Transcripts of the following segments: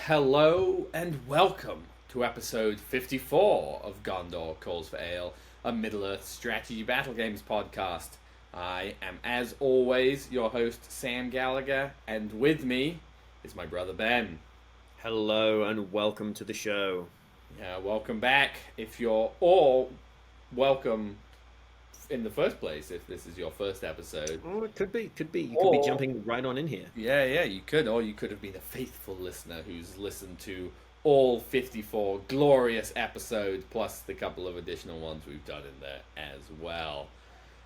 Hello and welcome to episode 54 of Gondor Calls for Ale, a Middle-earth strategy battle games podcast. I am, as always, your host, Sam Gallagher, and with me is my brother Ben. Hello and welcome to the show. Yeah, welcome back. If you're or welcome in the first place, if this is your first episode. Oh, it could be. You could be Or jumping right on in here. yeah, you could. Or you could have been a faithful listener who's listened to all 54 glorious episodes, plus the couple of additional ones we've done in there as well.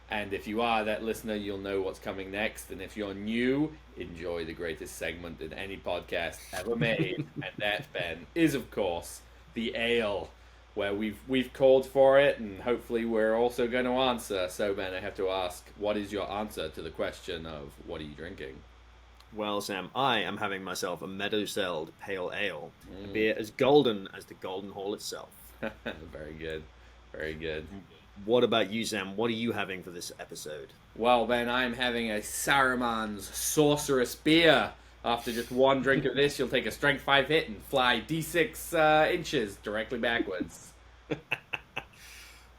And if you are that listener, you'll know what's coming next. And if you're new, enjoy the greatest segment in any podcast ever made. And that, Ben, is, of course, the ale, where we've called for it, and hopefully we're also going to answer. So, Ben, I have to ask, what is your answer to the question of what are you drinking? Well, Sam, I am having myself a meadow-celled pale ale, a Mm. beer as golden as the Golden Hall itself. Very good. Very good. What about you, Sam? What are you having for this episode? Well, Ben, I'm having a Saruman's Sorceress Beer. After just one drink of this, you'll take a Strength 5 hit and fly D6 inches directly backwards.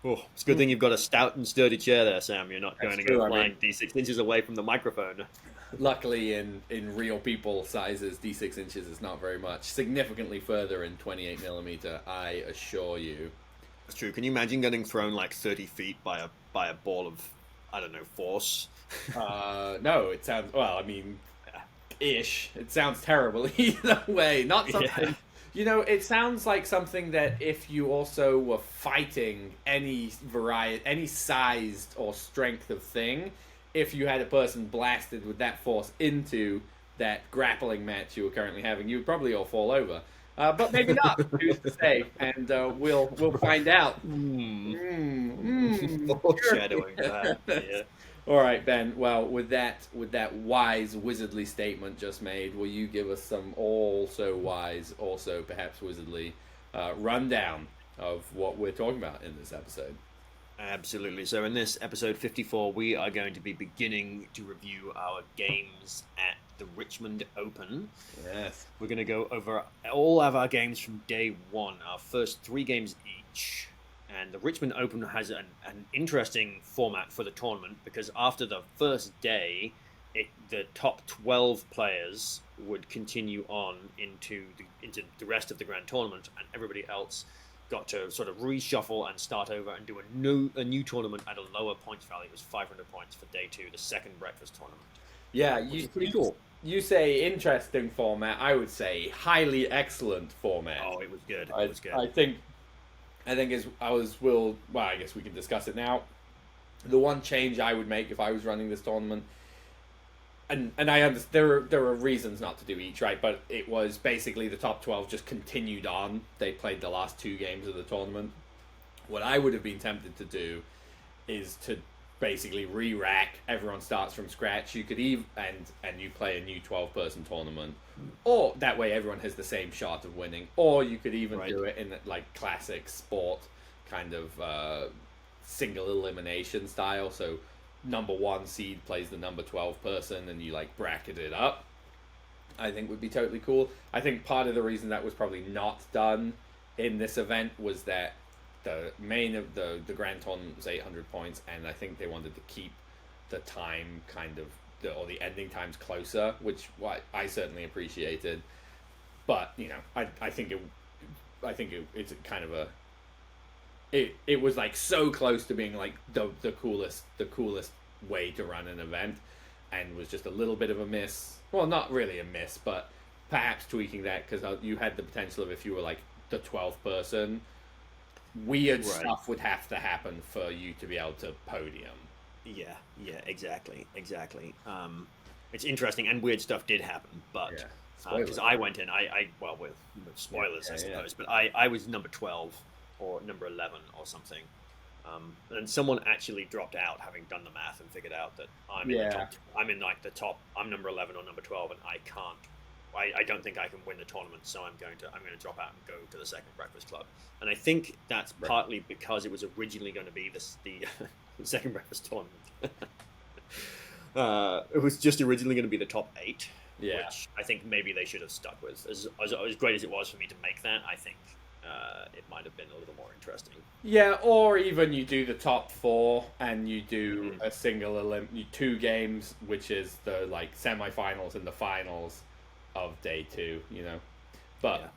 Oh, it's a good thing you've got a stout and sturdy chair there, Sam. You're not That's going to true, go I flying mean, D6 inches away from the microphone. luckily, in real people sizes, D6 inches is not very much. Significantly further in 28 millimeter, I assure you. That's true. Can you imagine getting thrown like 30 feet by a ball of, I don't know, force? No, it sounds, well, I mean, ish. It sounds terrible either way. Not Yeah. something. It sounds like something that if you also were fighting any variety, any sized or strength of thing, if you had a person blasted with that force into that grappling match you were currently having, you would probably all fall over. But maybe not. Who's to say? And we'll find out. Hmm. Sure. Foreshadowing that. Yeah. All right, Ben. Well, with that wise wizardly statement just made, will you give us some also wise, also perhaps wizardly rundown of what we're talking about in this episode? Absolutely. So, in this episode 54, we are going to be beginning to review our games at the Richmond Open. Yes. We're going to go over all of our games from day one, our first three games each. And the Richmond Open has an interesting format for the tournament because after the first day, the top 12 players would continue on into the rest of the grand tournament, and everybody else got to sort of reshuffle and start over and do a new tournament at a lower points value. It was 500 points for day two, the second breakfast tournament. Yeah, Which is pretty cool. you say interesting format. I would say highly excellent format. Oh, it was good. I It was good. I think I think as I was will well, I guess we can discuss it now. The one change I would make if I was running this tournament, and I understand there are reasons not to do each, right? But it was basically the top 12 just continued on. They played the last two games of the tournament. What I would have been tempted to do is to basically re-rack. Everyone starts from scratch. You could even and you play a new 12-person tournament, or that way everyone has the same shot of winning. Or you could even Right. do it in like classic sport kind of single elimination style. So number one seed plays the number 12 person, and you like bracket it up. I think would be totally cool. I think part of the reason that was probably not done in this event was that the main of the grand tournament was 800 points, and I think they wanted to keep the time kind of or the ending times closer, which I certainly appreciated. But I think it's kind of a it was like so close to being like the coolest way to run an event, and was just a little bit of a miss. Well, not really a miss, but perhaps tweaking that because you had the potential of if you were like the 12th person, weird Right. stuff would have to happen for you to be able to podium. Yeah, exactly. It's interesting, and weird stuff did happen, but Yeah. because Spoiler. I went in, well, with spoilers, Yeah, I yeah. suppose, but I was number 12 or number 11 or something, and someone actually dropped out, having done the math and figured out that I'm in the Yeah. top. I'm in like the top. I'm number 11 or number 12, and I can't. I don't think I can win the tournament, so I'm going to drop out and go to the second Breakfast Club. And I think that's Right. partly because it was originally going to be the second Breakfast tournament. It was just originally going to be the top 8, Yeah. which I think maybe they should have stuck with. As great as it was for me to make that, I think it might have been a little more interesting. Yeah, or even you do the top four and you do Mm-hmm. a two games, which is the like semifinals and the finals of day two, you know. But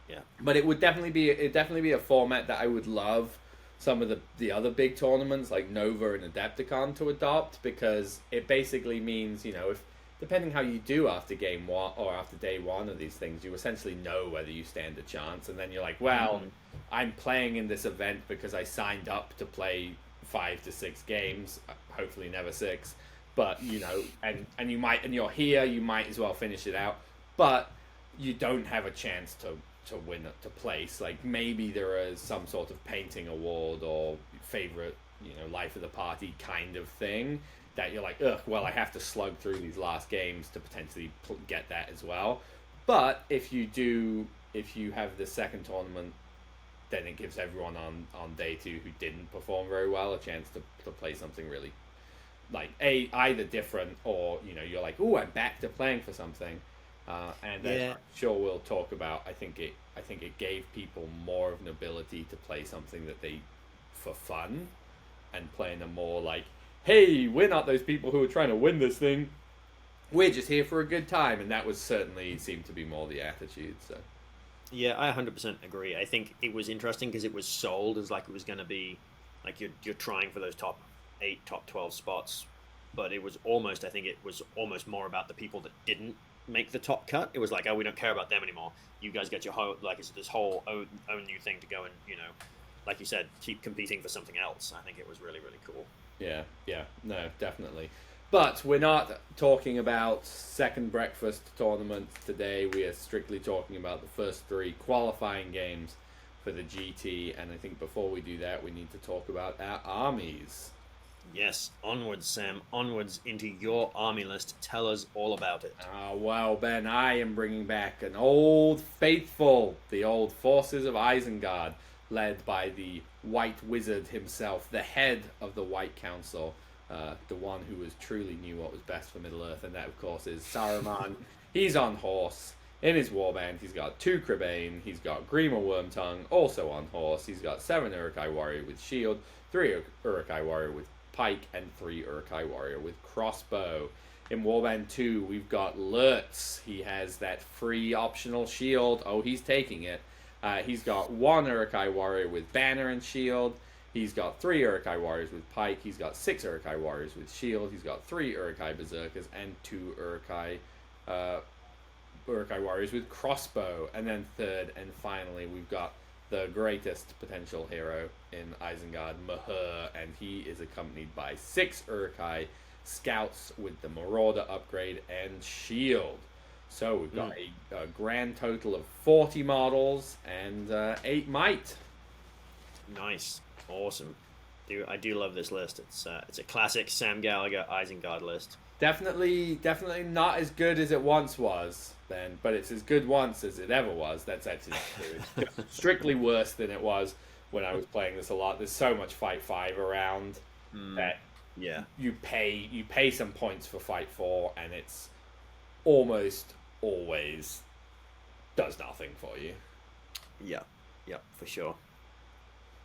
Yeah, yeah, it definitely be a format that I would love some of the other big tournaments like Nova and Adepticon to adopt, because it basically means, you know, if depending how you do after game one or after day one of these things, you essentially know whether you stand a chance, and then you're like, well, mm-hmm. I'm playing in this event because I signed up to play 5 to 6 games, hopefully never six, but you know, and you're here, you might as well finish it out, but you don't have a chance to win to place. Like maybe there is some sort of painting award or favorite, you know, life of the party kind of thing that you're like, ugh, well, I have to slug through these last games to potentially get that as well. But if you have the second tournament, then it gives everyone on day two who didn't perform very well a chance to play something really like either different, or you know, you're like, oh, I'm back to playing for something. And as Yeah, I'm sure we'll talk about, I think it gave people more of an ability to play something that they for fun, and playing a more like, hey, we're not those people who are trying to win this thing. We're just here for a good time, and that was certainly seemed to be more the attitude. So yeah, I 100% agree. I think it was interesting because it was sold as like it was going to be like you're trying for those top 8, top 12 spots, but it was almost, I think it was almost more about the people that didn't make the top cut. It was like, oh, we don't care about them anymore. You guys get your whole like it's this whole own new thing to go and, you know, like you said, keep competing for something else. I think it was really really cool. yeah, yeah, no, definitely. But we're not talking about second breakfast tournament today. We are strictly talking about the first 3 qualifying games for the GT. And I think before we do that, we need to talk about our armies. Yes, onwards, Sam. Onwards into your army list. Tell us all about it. Well, Ben, I am bringing back an old faithful, the old forces of Isengard, led by the White Wizard himself, the head of the White Council, the one who truly knew what was best for Middle Earth, and that, of course, is Saruman. He's on horse. In his warband, he's got 2 Crebain, he's got Grima Wormtongue, also on horse, he's got 7 Uruk-hai Warrior with shield, 3 Uruk-hai Warrior with pike, and 3 Uruk-hai Warrior with crossbow. In Warband 2, we've got Lurtz. He has that free optional shield. Oh, he's taking it. He's got 1 Uruk-hai Warrior with banner and shield. He's got 3 Uruk-hai Warriors with pike. He's got 6 Uruk-hai Warriors with shield. He's got 3 Uruk-hai Berserkers and 2 Uruk-hai Warriors with crossbow. And then third and finally, we've got the greatest potential hero in Isengard, Mahur, and he is accompanied by 6 Uruk-hai scouts with the Marauder upgrade and shield. So we've got a grand total of 40 models and 8 might. Nice, awesome. I do love this list. It's a classic Sam Gallagher Isengard list. Definitely not as good as it once was, then, but it's as good once as it ever was. That's actually not true. It's strictly worse than it was when I was playing this a lot. There's so much Fight 5 around that Yeah, you pay some points for Fight 4, and it's almost always does nothing for you. yeah, yeah, for sure.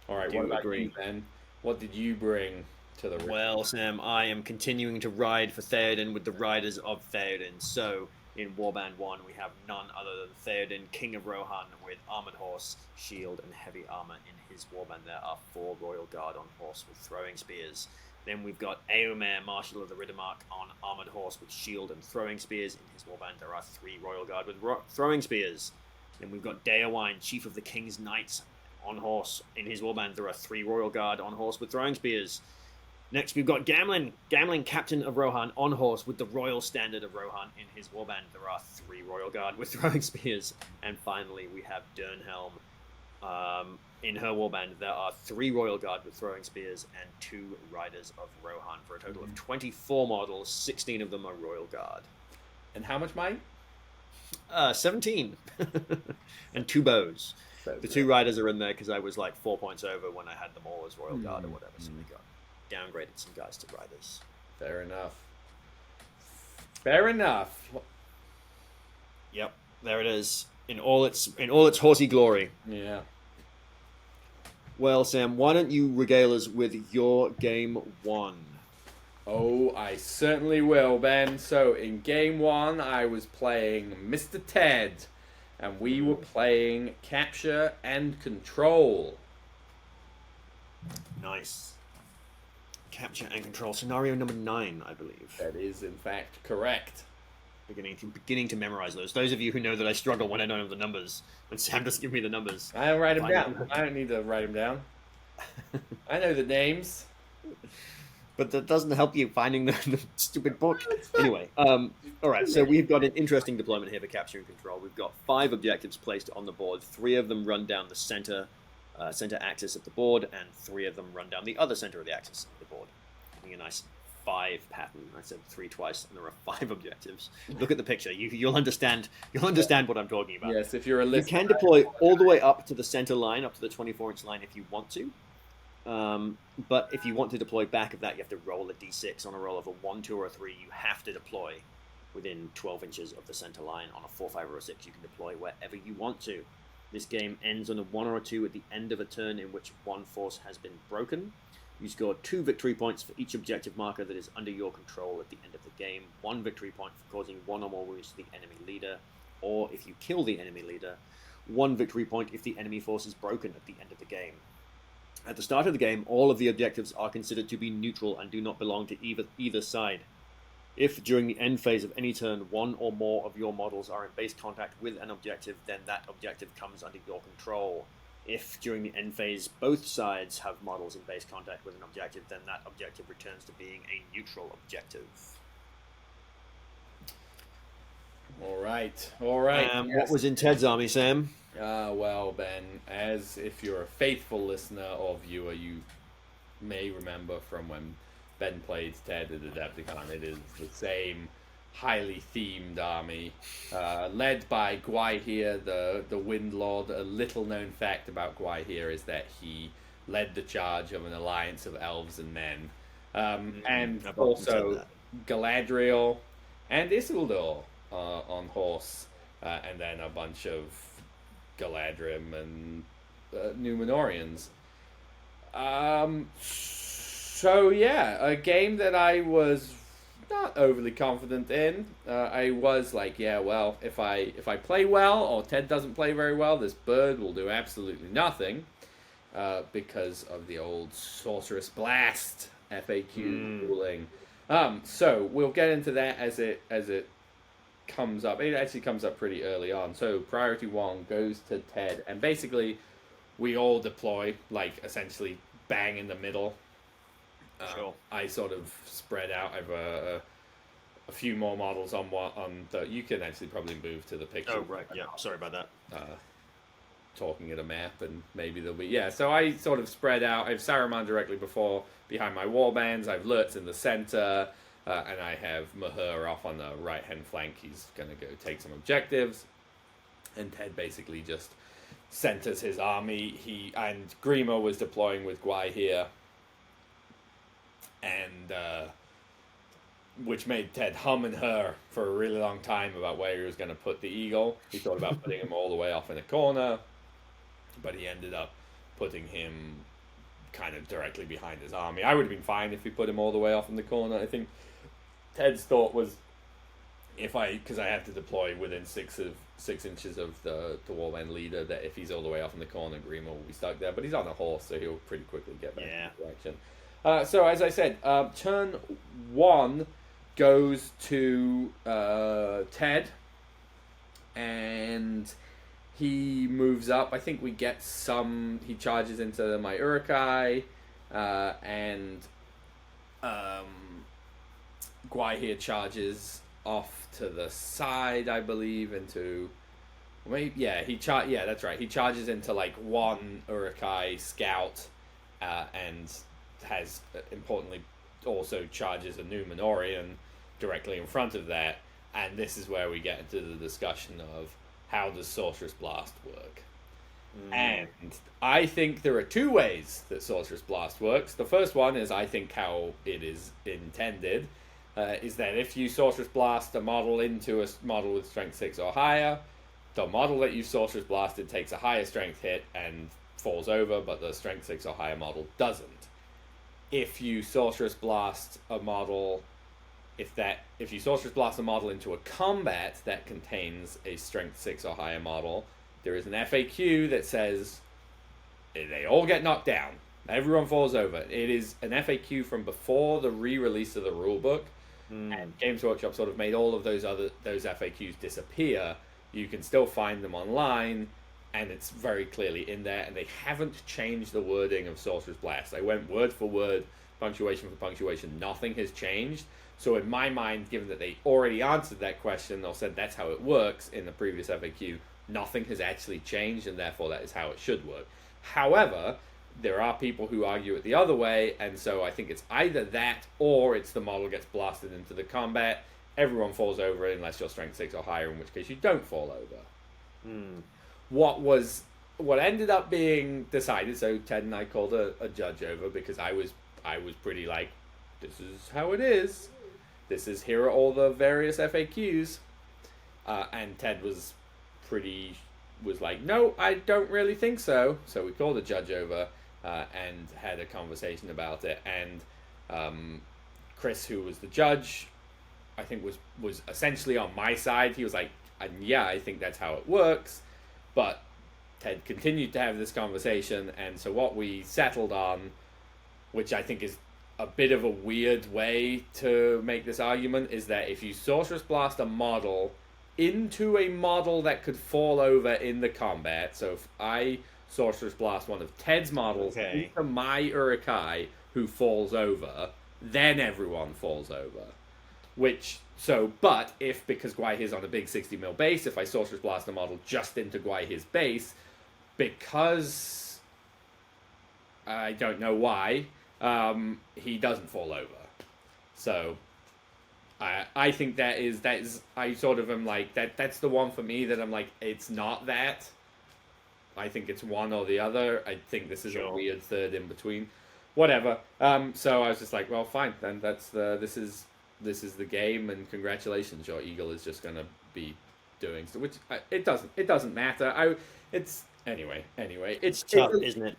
All right, Do what about agree. you, Ben? What did you bring to the Well, Sam, I am continuing to ride for Theoden with the Riders of Theoden. So, in Warband 1, we have none other than Theoden, King of Rohan, with Armored Horse, Shield, and Heavy Armor in his Warband. There are 4 Royal Guard on horse with throwing spears. Then we've got Eomer, Marshal of the Riddermark, on Armored Horse with Shield and Throwing Spears. In his Warband, there are 3 Royal Guard with throwing spears. Then we've got Deowine, Chief of the King's Knights, on horse. In his warband, there are 3 Royal Guard on horse with throwing spears. Next, we've got Gamlin, Captain of Rohan, on horse with the Royal Standard of Rohan. In his warband, there are 3 Royal Guard with throwing spears. And finally, we have Dernhelm. In her warband, there are 3 Royal Guard with throwing spears and 2 Riders of Rohan, for a total of 24 models. 16 of them are Royal Guard. And how much might? 17. And 2 bows. So The 2 riders are in there because I was like 4 points over when I had them all as Royal Guard or whatever, so we got downgraded some guys to riders. fair enough. Fair enough. Yep, there it is in all its horsey glory. Yeah. Well, Sam, why don't you regale us with your game one? Oh, I certainly will, Ben. So in game one, I was playing Mr. Ted, and we were playing capture and control. Nice. Capture and control. Scenario number 9, I believe. That is, in fact, correct. Beginning to memorize those. Those of you who know that I struggle when I don't know the numbers, when Sam doesn't give me the numbers. I don't write them down. I don't need to write them down. I know the names. But that doesn't help you finding the stupid book. Anyway, all right, so we've got an interesting deployment here for capture and control. We've got 5 objectives placed on the board. 3 of them run down the center axis of the board, and 3 of them run down the other center of the axis of the board. Giving a nice 5 pattern. I said 3 twice, and there are 5 objectives. Look at the picture. You'll understand. You'll understand what I'm talking about. Yes, if you're a listener. You can deploy all the way up to the center line, up to the 24-inch line, if you want to. But if you want to deploy back of that, you have to roll a d6. On a roll of a 1, 2, or a 3, you have to deploy within 12 inches of the center line. On a 4, 5, or a 6, you can deploy wherever you want to. This game ends on a 1 or a 2 at the end of a turn in which one force has been broken. You score 2 victory points for each objective marker that is under your control at the end of the game. 1 victory point for causing 1 or more wounds to the enemy leader, or if you kill the enemy leader, 1 victory point if the enemy force is broken at the end of the game. At the start of the game, all of the objectives are considered to be neutral and do not belong to either side. If, during the end phase of any turn, 1 or more of your models are in base contact with an objective, then that objective comes under your control. If, during the end phase, both sides have models in base contact with an objective, then that objective returns to being a neutral objective. All right. Yes. What was in Ted's army, Sam? Well, Ben, as if you're a faithful listener or viewer, you may remember from when Ben played Ted the Adepticon, it is the same highly themed army, led by Gwaihir, the Windlord. A little known fact about Gwaihir is that he led the charge of an alliance of elves and men. And also Galadriel and Isildur on horse, and then a bunch of Galadrim and Númenóreans. So yeah, a game that I was not overly confident in. I was like, yeah, well, if I play well or Ted doesn't play very well, this bird will do absolutely nothing, because of the old Sorceress Blast FAQ ruling. So we'll get into that as it comes up. It actually comes up pretty early on. So priority 1 goes to Ted, and basically we all deploy like essentially bang in the middle. Sure. I sort of spread out. I've a few more models on the. You can actually probably move to the picture. Oh right, yeah. Sorry about that. Talking at a map, and maybe there'll be So I sort of spread out. I have Saruman directly behind my warbands. I have Lurtz in the center, and I have Mahur off on the right hand flank. He's gonna go take some objectives, and Ted basically just centers his army. And Grima was deploying with Gwaihir. And which made Ted hum and her for a really long time about where he was going to put the eagle. He thought about putting him all the way off in a corner, but he ended up putting him kind of directly behind his army. I would have been fine if he put him all the way off in the corner. I think Ted's thought was, because I have to deploy within 6 inches of the warband leader, that if he's all the way off in the corner, Grima will be stuck there. But he's on a horse, so he'll pretty quickly get back in the direction. So as I said, turn 1 goes to Ted, and he moves up. I think we get he charges into my Uruk-hai, and Gwaihir charges off to the side, I believe, into... that's right. He charges into like 1 Uruk-hai scout, and has importantly also charges a Númenórean directly in front of that, and this is where we get into the discussion of how does Sorceress Blast work. And I think there are 2 ways that Sorceress Blast works. The first one is I think how it is intended, is that if you Sorceress Blast a model into a model with strength 6 or higher, the model that you Sorceress Blasted takes a higher strength hit and falls over, but the strength 6 or higher model doesn't. If you Sorceress Blast a model, if you Sorceress Blast a model into a combat that contains a strength 6 or higher model, there is an FAQ that says they all get knocked down. Everyone falls over. It is an FAQ from before the re-release of the rulebook, and Games Workshop sort of made all of those FAQs disappear. You can still find them online, and it's very clearly in there, and they haven't changed the wording of Sorcerer's Blast. They went word for word, punctuation for punctuation. Nothing has changed. So in my mind, given that they already answered that question or said that's how it works in the previous FAQ, nothing has actually changed, and therefore that is how it should work. However, there are people who argue it the other way, and so I think it's either that or it's the model gets blasted into the combat, everyone falls over unless you're strength 6 or higher, in which case you don't fall over. What ended up being decided, so Ted and I called a judge over because I was pretty like, this is how it is. Here are all the various FAQs. And Ted was like, no, I don't really think so. So we called a judge over and had a conversation about it. And Chris, who was the judge, I think was essentially on my side. He was like, yeah, I think that's how it works. But Ted continued to have this conversation. And so what we settled on, which I think is a bit of a weird way to make this argument, is that if you Sorceress Blast a model into a model that could fall over in the combat, so if I Sorceress Blast one of Ted's models into my Urukai who falls over, then everyone falls over. But if, because Gwaihi's on a big 60 mil base, if I Sorceress Blast a model just into Gwaihi's base, because I don't know why, he doesn't fall over. So I think that is I sort of am like that's the one for me that I'm like, it's not that. I think it's one or the other. I think this is a weird third in between. Whatever. So I was just like, well, fine, then this is the game, and congratulations, your eagle is just gonna be doing so. Which it doesn't matter. Anyway. It's tough, isn't it?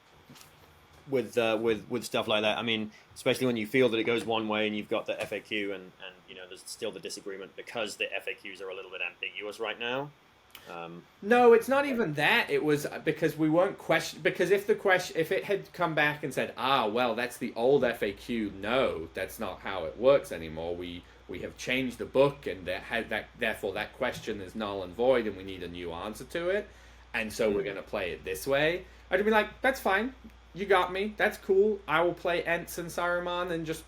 With stuff like that. I mean, especially when you feel that it goes one way and you've got the FAQ and there's still the disagreement because the FAQs are a little bit ambiguous right now. No, it's not even that. It was because we weren't because if it had come back and said, well, that's the old FAQ, no, that's not how it works anymore. We have changed the book, and therefore that question is null and void, and we need a new answer to it, and so we're going to play it this way. I'd be like, that's fine. You got me. That's cool. I will play Ents and Saruman and just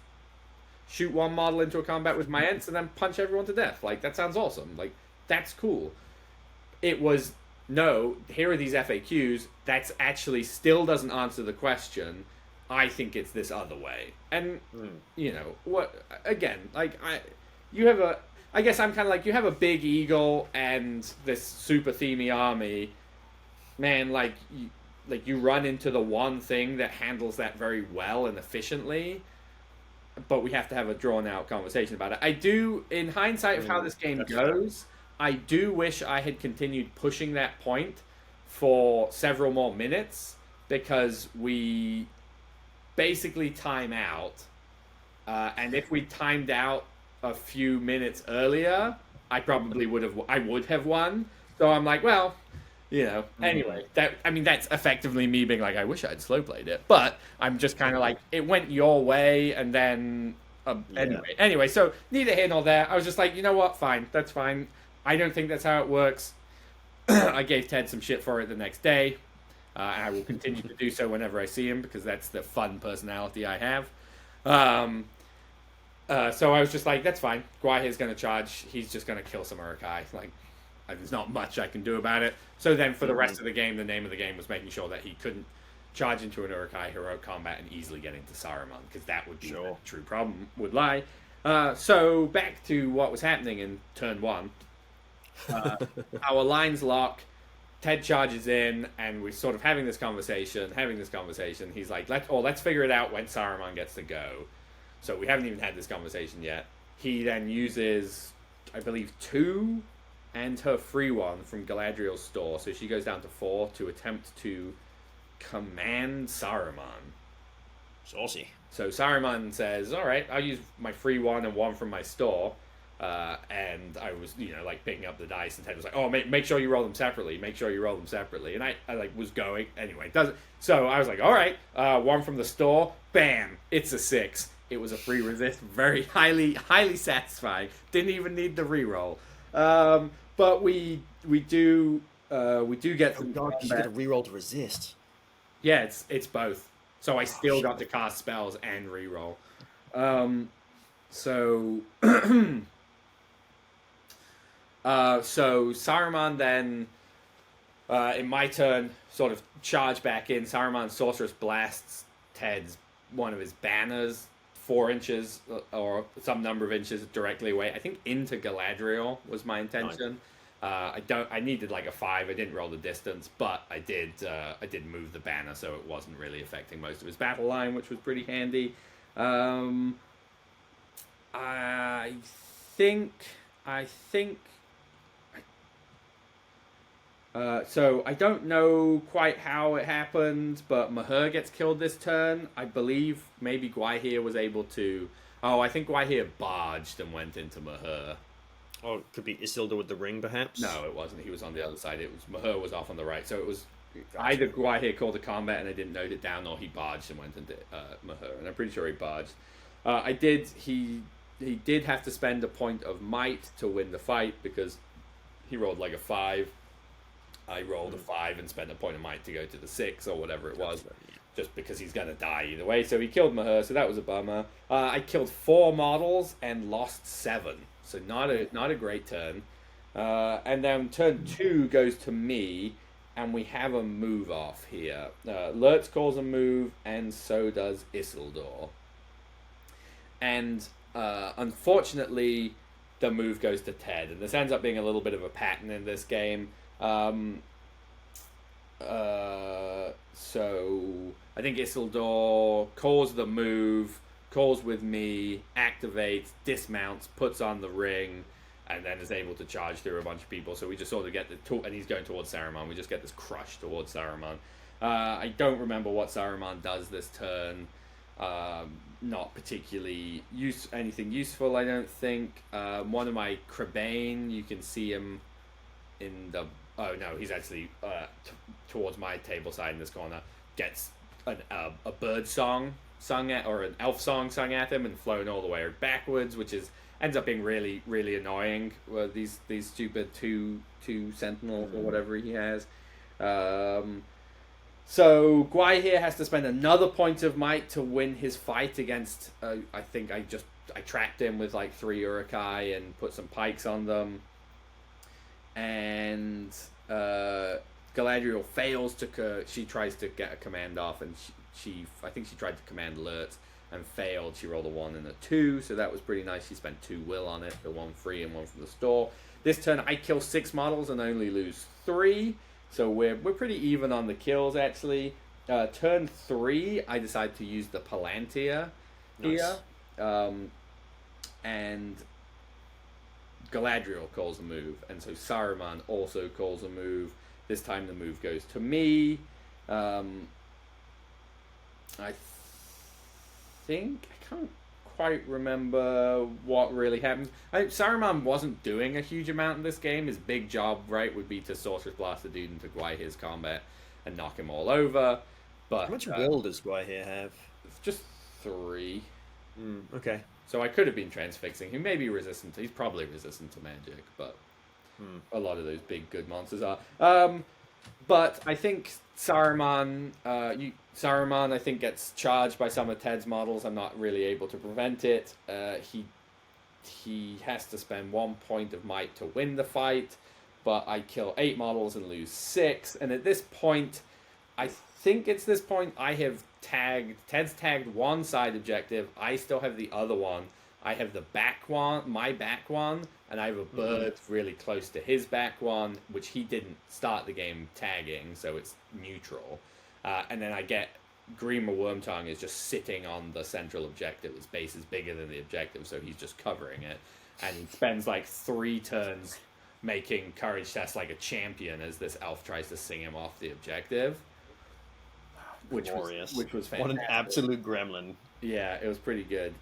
shoot one model into a combat with my Ents and then punch everyone to death. Like, that sounds awesome. Like, that's cool. It was, no, here are these FAQs. That's actually still doesn't answer the question. I think it's this other way. And, what, again, like, I guess I'm kind of like, you have a big eagle and this super themey army. Man, you run into the one thing that handles that very well and efficiently, but we have to have a drawn-out conversation about it. I do, in hindsight of how this game goes, I do wish I had continued pushing that point for several more minutes, because we basically time out, and if we timed out a few minutes earlier, I would have won. So I'm like, well... anyway, that's effectively me being like, I wish I'd slow played it, but I'm just kind of like, it went your way, and then anyway, so neither here nor there. I was just like, you know what, fine, that's fine. I don't think that's how it works. I gave Ted some shit for it the next day, and I will continue to do so whenever I see him, because that's the fun personality I have. So I was just like, that's fine. Gwaihi's going to charge. He's just going to kill some Urukai. Like, there's not much I can do about it. So then for the rest of the game, the name of the game was making sure that he couldn't charge into an Urukai heroic combat and easily get into Saruman, because that would be where the true problem would lie. So back to what was happening in turn one. Our lines lock. Ted charges in, and we're sort of having this conversation. He's like, let's figure it out when Saruman gets to go. So we haven't even had this conversation yet. he then uses, I believe, 2 and her free one from Galadriel's store. So she goes down to 4 to attempt to command Saruman. Saucy. So Saruman says, all right, I'll use my free one and 1 from my store. And I was, like picking up the dice, and Ted was like, oh, make sure you roll them separately. Make sure you roll them separately. And I like was going anyway. Doesn't. So I was like, all right, 1 from the store. Bam! It's a 6. It was a free resist. Very highly satisfying. Didn't even need the reroll. But we do get some. Oh God, you get a reroll to resist. Yeah, it's both. So I still got to cast spells and reroll. So Saruman then, in my turn, sort of charge back in. Saruman Sorceress blasts Ted's one of his banners 4 inches or some number of inches directly away. I think into Galadriel was my intention. Nice. I needed like a 5. I didn't roll the distance, but I did move the banner, so it wasn't really affecting most of his battle line, which was pretty handy. I think. So I don't know quite how it happened, but Mahur gets killed this turn. I believe maybe Gwaihir was able to. Oh, I think Gwaihir barged and went into Mahur. Oh, it could be Isildur with the ring, perhaps? No, it wasn't. He was on the other side. It was Mahur was off on the right. So it was either Gwaihir called the combat and I didn't note it down, or he barged and went into Mahur. And I'm pretty sure he barged. He did have to spend a point of might to win the fight because he rolled like a 5. I rolled a 5 and spent a point of might to go to the 6 or whatever it was, just because he's going to die either way. So he killed Mahur, so that was a bummer. I killed 4 models and lost 7, so not a great turn. And then turn 2 goes to me, and we have a move off here. Lurtz calls a move, and so does Isildur. And unfortunately, the move goes to Ted, and this ends up being a little bit of a pattern in this game. So I think Isildur calls the move, calls with me, activates, dismounts, puts on the ring, and then is able to charge through a bunch of people. So we just sort of get and he's going towards Saruman. We just get this crush towards Saruman. I don't remember what Saruman does this turn. Not particularly anything useful, I don't think. One of my Crebain, you can see him in the. Oh no, he's actually towards my table side in this corner. Gets a bird song sung at, or an elf song sung at him, and flown all the way backwards, which ends up being really really annoying. These stupid two sentinel or whatever he has. So Gwaihir has to spend another point of might to win his fight against. I think I trapped him with like 3 Uruk-hai and put some pikes on them. And Galadriel fails to. She tries to get a command off, and I think she tried to command Lurtz and failed. She rolled a 1 and a 2, so that was pretty nice. She spent 2 will on it, the 1 free and 1 from the store. This turn I kill 6 models and only lose 3, so we're pretty even on the kills actually. Turn 3 I decide to use the Palantir here, and Galadriel calls a move, and so Saruman also calls a move. This time the move goes to me. I think I can't quite remember what really happened. Saruman wasn't doing a huge amount in this game. His big job, right, would be to Sorceress Blast the dude into Gwaihir's combat and knock him all over. But how much will does Gwaihir have? Just 3. Okay. So I could have been transfixing. He may be resistant. He's probably resistant to magic, but a lot of those big good monsters are. But I think Saruman, I think gets charged by some of Ted's models. I'm not really able to prevent it. He has to spend 1 point of might to win the fight, but I kill 8 models and lose 6. And at this point, I think it's this point I have Ted's tagged 1 side objective. I still have the other one. I have the back one, my back one, and I have a bird really close to his back one, which he didn't start the game tagging, so it's neutral. And then I get Grima Wormtongue is just sitting on the central objective. Its base is bigger than the objective, so he's just covering it. And he spends like 3 turns making courage tests like a champion as this elf tries to sing him off the objective. Which was fantastic. What an absolute gremlin. Yeah, it was pretty good.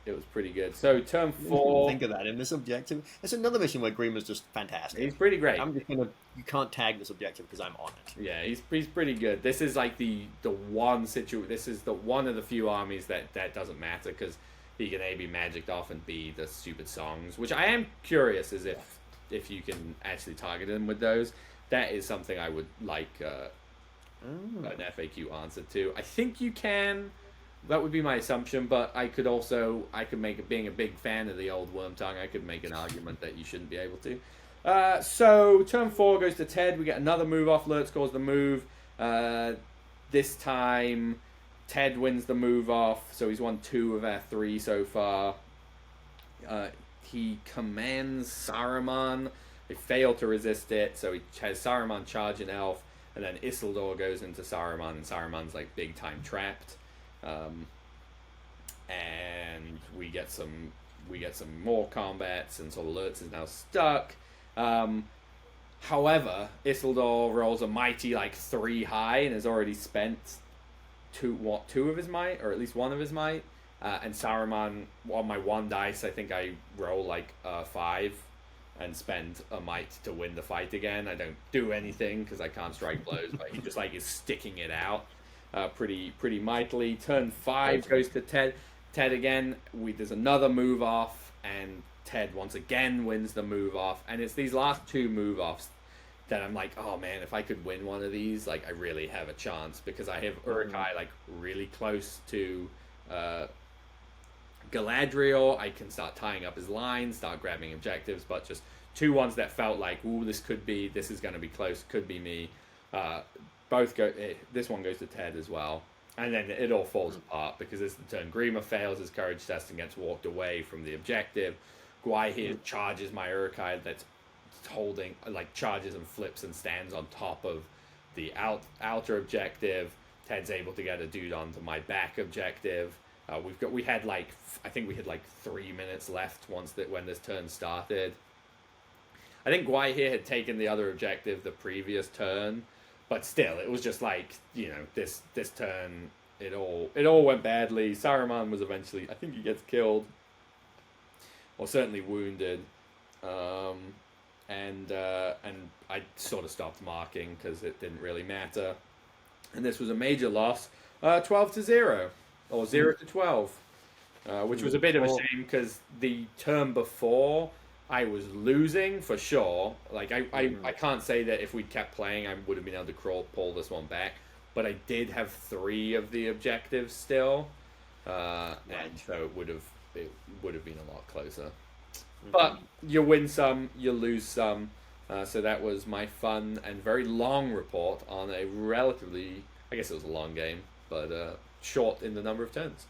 So turn 4. Think of that in this objective. It's another mission where Grima's just fantastic. He's pretty great. You can't tag this objective because I'm on it. Yeah, he's pretty good. This is like the one this is the one of the few armies that doesn't matter because he can A, be magicked off, and B, the stupid songs, which I am curious as if you can actually target him with those. That is something I would like an FAQ answer to. I think you can. That would be my assumption, but I could make, being a big fan of the old Wormtongue, I could make an argument that you shouldn't be able to. So turn 4 goes to Ted. We get another move off. Lurk scores the move. This time, Ted wins the move off, so he's won 2 of our 3 so far. He commands Saruman. They fail to resist it, so he has Saruman charge an elf, and then Isildur goes into Saruman, and Saruman's like big time trapped. And we get some more combats, and so Lurtz is now stuck. However, Isildur rolls a mighty like 3 high and has already spent 2 of his might, or at least 1 of his might. And Saruman, on my 1 dice, I think I roll like 5 and spend a might to win the fight again. I don't do anything because I can't strike blows, but he just like is sticking it out pretty mightily. Turn 5 goes to Ted. Ted again. There's another move off, and Ted once again wins the move off. And it's these last 2 move offs that I'm like, oh man, if I could win one of these, like I really have a chance, because I have Uruk-hai like really close to Galadriel. I can start tying up his lines, start grabbing objectives, but just 2 ones that felt like, ooh, this is going to be close, could be me. Both go. This one goes to Ted as well, and then it all falls apart because it's the turn. Grima fails his courage test and gets walked away from the objective. Gwaihir charges my Uruk-hai that's holding, like charges and flips and stands on top of the outer objective. Ted's able to get a dude onto my back objective. We had like 3 minutes left when this turn started. I think Gwaihir had taken the other objective the previous turn. But still, it was just like, this turn, it all went badly. Saruman was eventually, I think he gets killed, or certainly wounded, and I sort of stopped marking because it didn't really matter. And this was a major loss, 12-0, or 0-12, which was a bit of a shame because the turn before, I was losing for sure. Like I can't say that if we'd kept playing, I would have been able to pull this one back. But I did have 3 of the objectives still, and so it would have been a lot closer. But you win some, you lose some. So that was my fun and very long report on a relatively, I guess it was a long game, but short in the number of turns.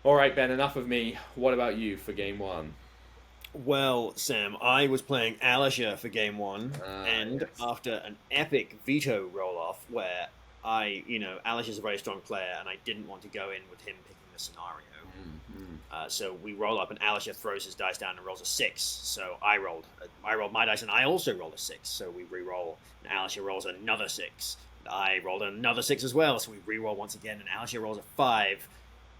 All right, Ben. Enough of me. What about you for game 1? Well, Sam, I was playing Alisher for game 1, and after an epic veto roll-off where Alisher's a very strong player, and I didn't want to go in with him picking the scenario. So we roll up, and Alisher throws his dice down and rolls a 6. So I rolled my dice, and I also rolled a 6. So we re-roll, and Alisher rolls another 6. I rolled another 6 as well, so we re-roll once again, and Alisher rolls a 5.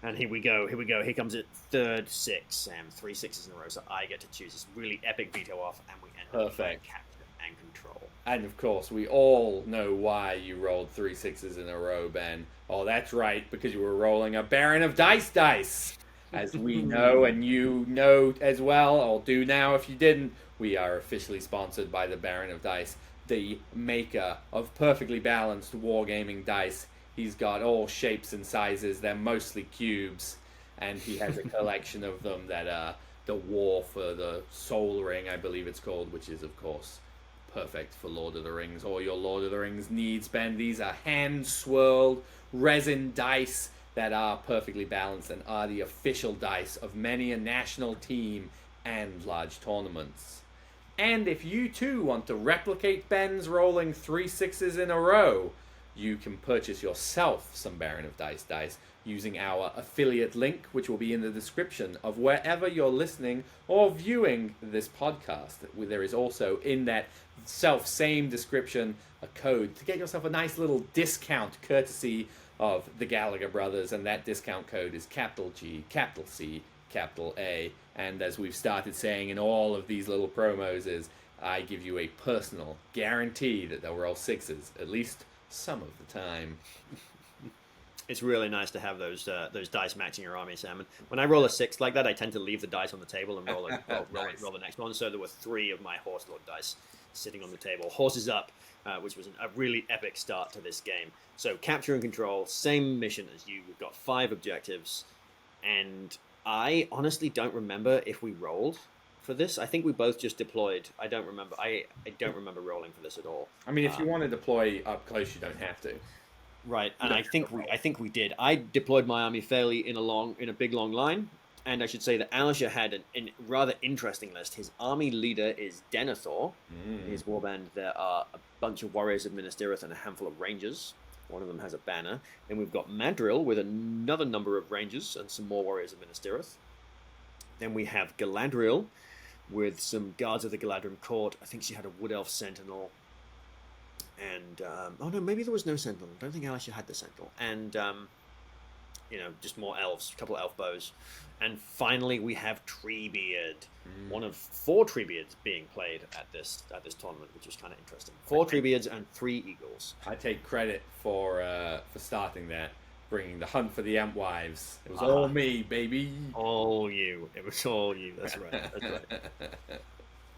And here we go. Here comes it, 3rd 6, Sam. 3 6s in a row, so I get to choose this really epic veto off, and we end up with captain and control. And of course, we all know why you rolled 3 6s in a row, Ben. Oh, that's right, because you were rolling a Baron of dice. As we know, and you know as well, or do now if you didn't, we are officially sponsored by the Baron of Dice, the maker of perfectly balanced wargaming dice. He's got all shapes and sizes. They're mostly cubes, and he has a collection of them that the War for the Soul Ring, I believe it's called, which is, of course, perfect for Lord of the Rings. All your Lord of the Rings needs, Ben. These are hand-swirled resin dice that are perfectly balanced and are the official dice of many a national team and large tournaments. And if you, too, want to replicate Ben's rolling 3 6s in a row, you can purchase yourself some Baron of dice using our affiliate link, which will be in the description of wherever you're listening or viewing this podcast. There is also in that same description a code to get yourself a nice little discount courtesy of the Gallagher brothers, and that discount code is capital G, capital C, capital A. And as we've started saying in all of these little promos, is I give you a personal guarantee that they'll roll sixes at least some of the time. It's really nice to have those dice matching your army, Sam. And when I roll a 6 like that, I tend to leave the dice on the table and roll the next one. So there were 3 of my Horse Lord dice sitting on the table. Horses up, which was a really epic start to this game. So capture and control, same mission as you. We've got 5 objectives, and I honestly don't remember if we rolled for this. I think we both just deployed. I don't remember. I don't remember rolling for this at all. I mean, if you want to deploy up close, you don't have to. Right, and I think we did. I deployed my army fairly in a big long line, and I should say that Alisher had a rather interesting list. His army leader is Denethor. In his warband, there are a bunch of warriors of Minas Tirith and a handful of rangers. One of them has a banner. Then we've got Madril with another number of rangers and some more warriors of Minas Tirith. Then we have Galadriel with some guards of the Galadrim court. I think she had a wood elf sentinel. And, oh no, maybe there was no sentinel. I don't think Alisher had the sentinel. And, just more elves, a couple of elf bows. And finally, we have Treebeard, one of 4 Treebeards being played at this tournament, which was kind of interesting. 4 Treebeards and 3 Eagles. I take credit for starting that, bringing the hunt for the Entwives. It was all me, baby. All you. It was all you. That's right. That's right.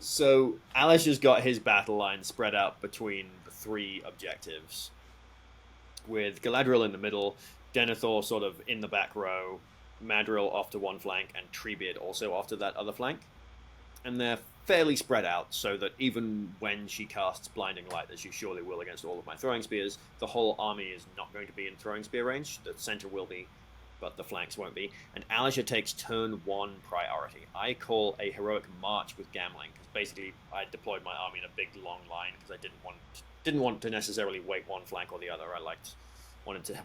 So Alisher's got his battle line spread out between the 3 objectives, with Galadriel in the middle, Denethor sort of in the back row, Madril off to one flank, and Treebeard also off to that other flank. And they're fairly spread out, so that even when she casts Blinding Light, as she surely will against all of my throwing spears, the whole army is not going to be in throwing spear range. The center will be, but the flanks won't be. And Alisher takes turn 1 priority. I call a heroic march with Gamling, because basically I deployed my army in a big long line because I didn't want to necessarily wait one flank or the other. I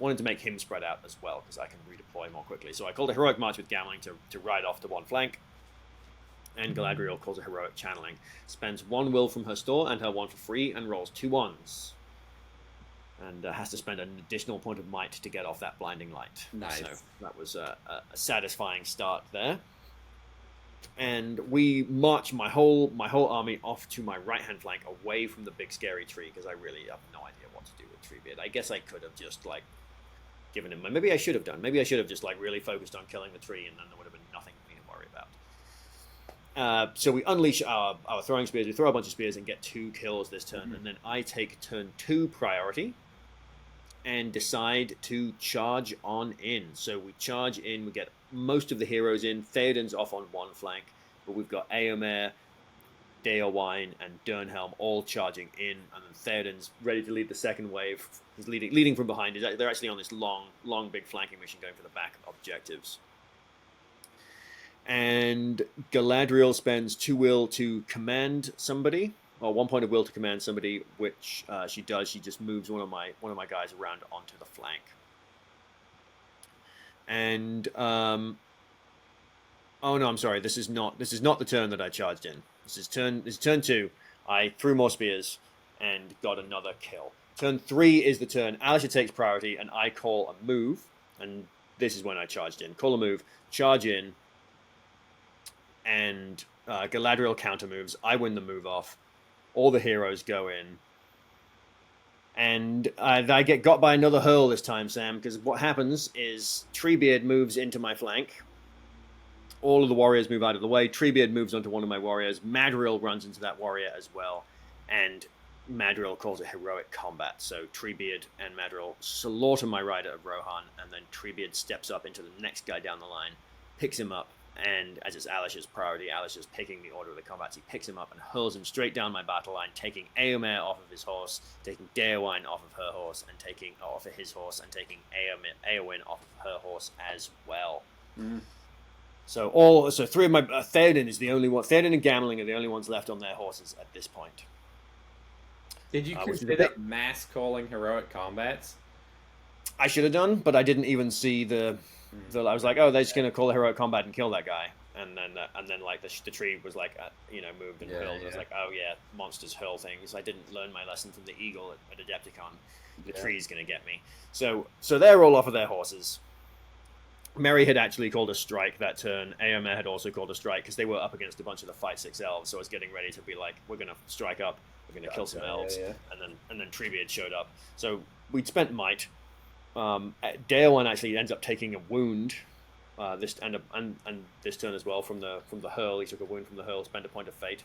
wanted to make him spread out as well, because I can redeploy more quickly. So I called a heroic march with Gamling to ride off to one flank. And Galadriel calls a heroic channeling, spends 1 will from her store and her 1 for free, and rolls 2 1s. And has to spend an additional point of might to get off that blinding light. Nice. So that was a satisfying start there. And we march my whole army off to my right-hand flank, away from the big scary tree, because I really have no idea what to do with Treebeard. I guess I could have just given him. Maybe I should have done. Maybe I should have just really focused on killing the tree, and then there would have been nothing for me to worry about. So we unleash our throwing spears. We throw a bunch of spears and get 2 kills this turn, and then I take turn 2 priority and decide to charge on in. So we charge in, we get most of the heroes in. Theoden's off on one flank, but we've got Eomer, Deowine, and Dernhelm all charging in, and then Theoden's ready to lead the second wave. He's leading from behind. They're actually on this long, big flanking mission going for the back objectives. And Galadriel spends 2 will to command somebody, or 1 point of will to command somebody, which she does. She just moves one of my guys around onto the flank. And oh no, I'm sorry. This is not the turn that I charged in. This is turn 2. I threw more spears and got another kill. Turn 3 is the turn Alisher takes priority, and I call a move. And this is when I charged in. Call a move, charge in, and Galadriel counter moves. I win the move off. All the heroes go in. And I get got by another hurl this time, Sam, because what happens is Treebeard moves into my flank. All of the warriors move out of the way. Treebeard moves onto one of my warriors. Madril runs into that warrior as well. And Madril calls it heroic combat. So Treebeard and Madril slaughter my rider of Rohan, and then Treebeard steps up into the next guy down the line, picks him up, and as it's Alisher's priority, Alisher's picking the order of the combats. He picks him up and hurls him straight down my battle line, taking Eomer off of his horse, taking Deowine off of her horse, and taking off of his horse, and taking Eowyn off of her horse as well. So 3 of my Theoden is the only one. Theoden and Gamling are the only ones left on their horses at this point. Did you which is a consider bit. mass calling heroic combats? I should have done, but I didn't even see the. I was like, oh, they're just gonna call a heroic combat and kill that guy, and then like the tree was like, moved and Yeah, hurled. And I was yeah. like, oh yeah, monsters hurl things. I didn't learn my lesson from the eagle at Adepticon. The Yeah. tree's gonna get me. So they're all off of their horses. Mary had actually called a strike that turn. Aomer had also called a strike because they were up against a bunch of the Fight 6 elves. So I was getting ready to be like, we're going to strike up, we're going to kill some elves. Yeah. And then Treebeard showed up. So we'd spent might. Daelwan actually ends up taking a wound this and this turn as well from the hurl. He took a wound from the hurl, spent a point of fate.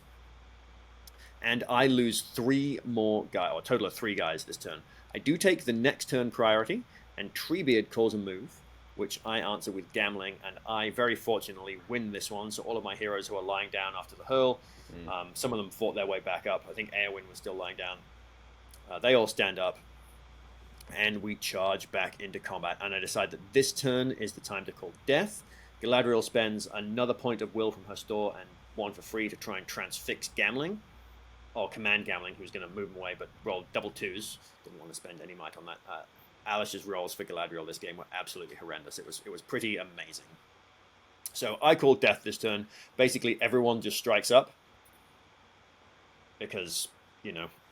And I lose 3 more guys, or a total of 3 guys this turn. I do take the next turn priority, and Treebeard calls a move, which I answer with Gambling, and I very fortunately win this one. So all of my heroes who are lying down after the hurl, some of them fought their way back up. I think Eowyn was still lying down. They all stand up, and we charge back into combat. And I decide that this turn is the time to call Death. Galadriel spends another point of will from her store and 1 for free to try and transfix Gambling, or command Gambling, who's going to move him away, but rolled double 2s. Didn't want to spend any might on that. Alish's rolls for Galadriel this game were absolutely horrendous. It was pretty amazing. So I call Death this turn. Basically, everyone just strikes up because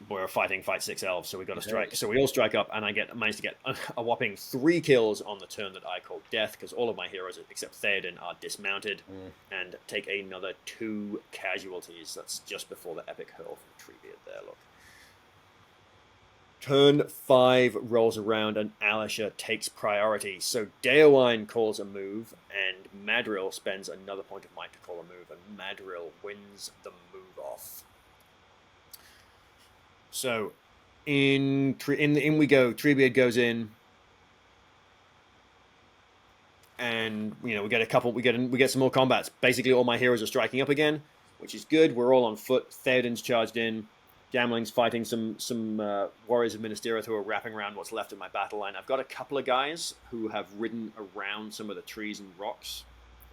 we're fighting Fight 6 elves, so we got to strike. So we all strike up, and I managed to get a whopping 3 kills on the turn that I call Death because all of my heroes except Theoden are dismounted and take another 2 casualties. That's just before the epic hurl from Treebeard there. Look. Turn 5 rolls around and Alisha takes priority. So Daewine calls a move and Madril spends another point of might to call a move, and Madril wins the move off. So in we go. Treebeard goes in, and we get a couple. We get some more combats. Basically, all my heroes are striking up again, which is good. We're all on foot. Theoden's charged in. Gamling's fighting some warriors of Minas Tirith who are wrapping around what's left of my battle line. I've got a couple of guys who have ridden around some of the trees and rocks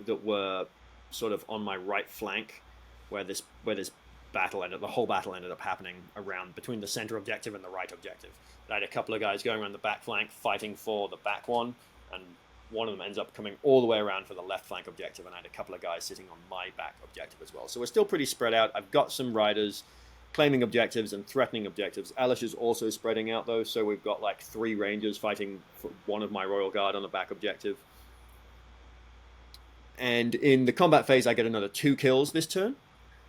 that were sort of on my right flank, where this the whole battle ended up happening around between the center objective and the right objective. I had a couple of guys going around the back flank fighting for the back one, and one of them ends up coming all the way around for the left flank objective, and I had a couple of guys sitting on my back objective as well. So we're still pretty spread out. I've got some riders claiming objectives and threatening objectives. Alish is also spreading out though, so we've got like 3 rangers fighting for one of my royal guard on the back objective. And in the combat phase, I get another 2 kills this turn.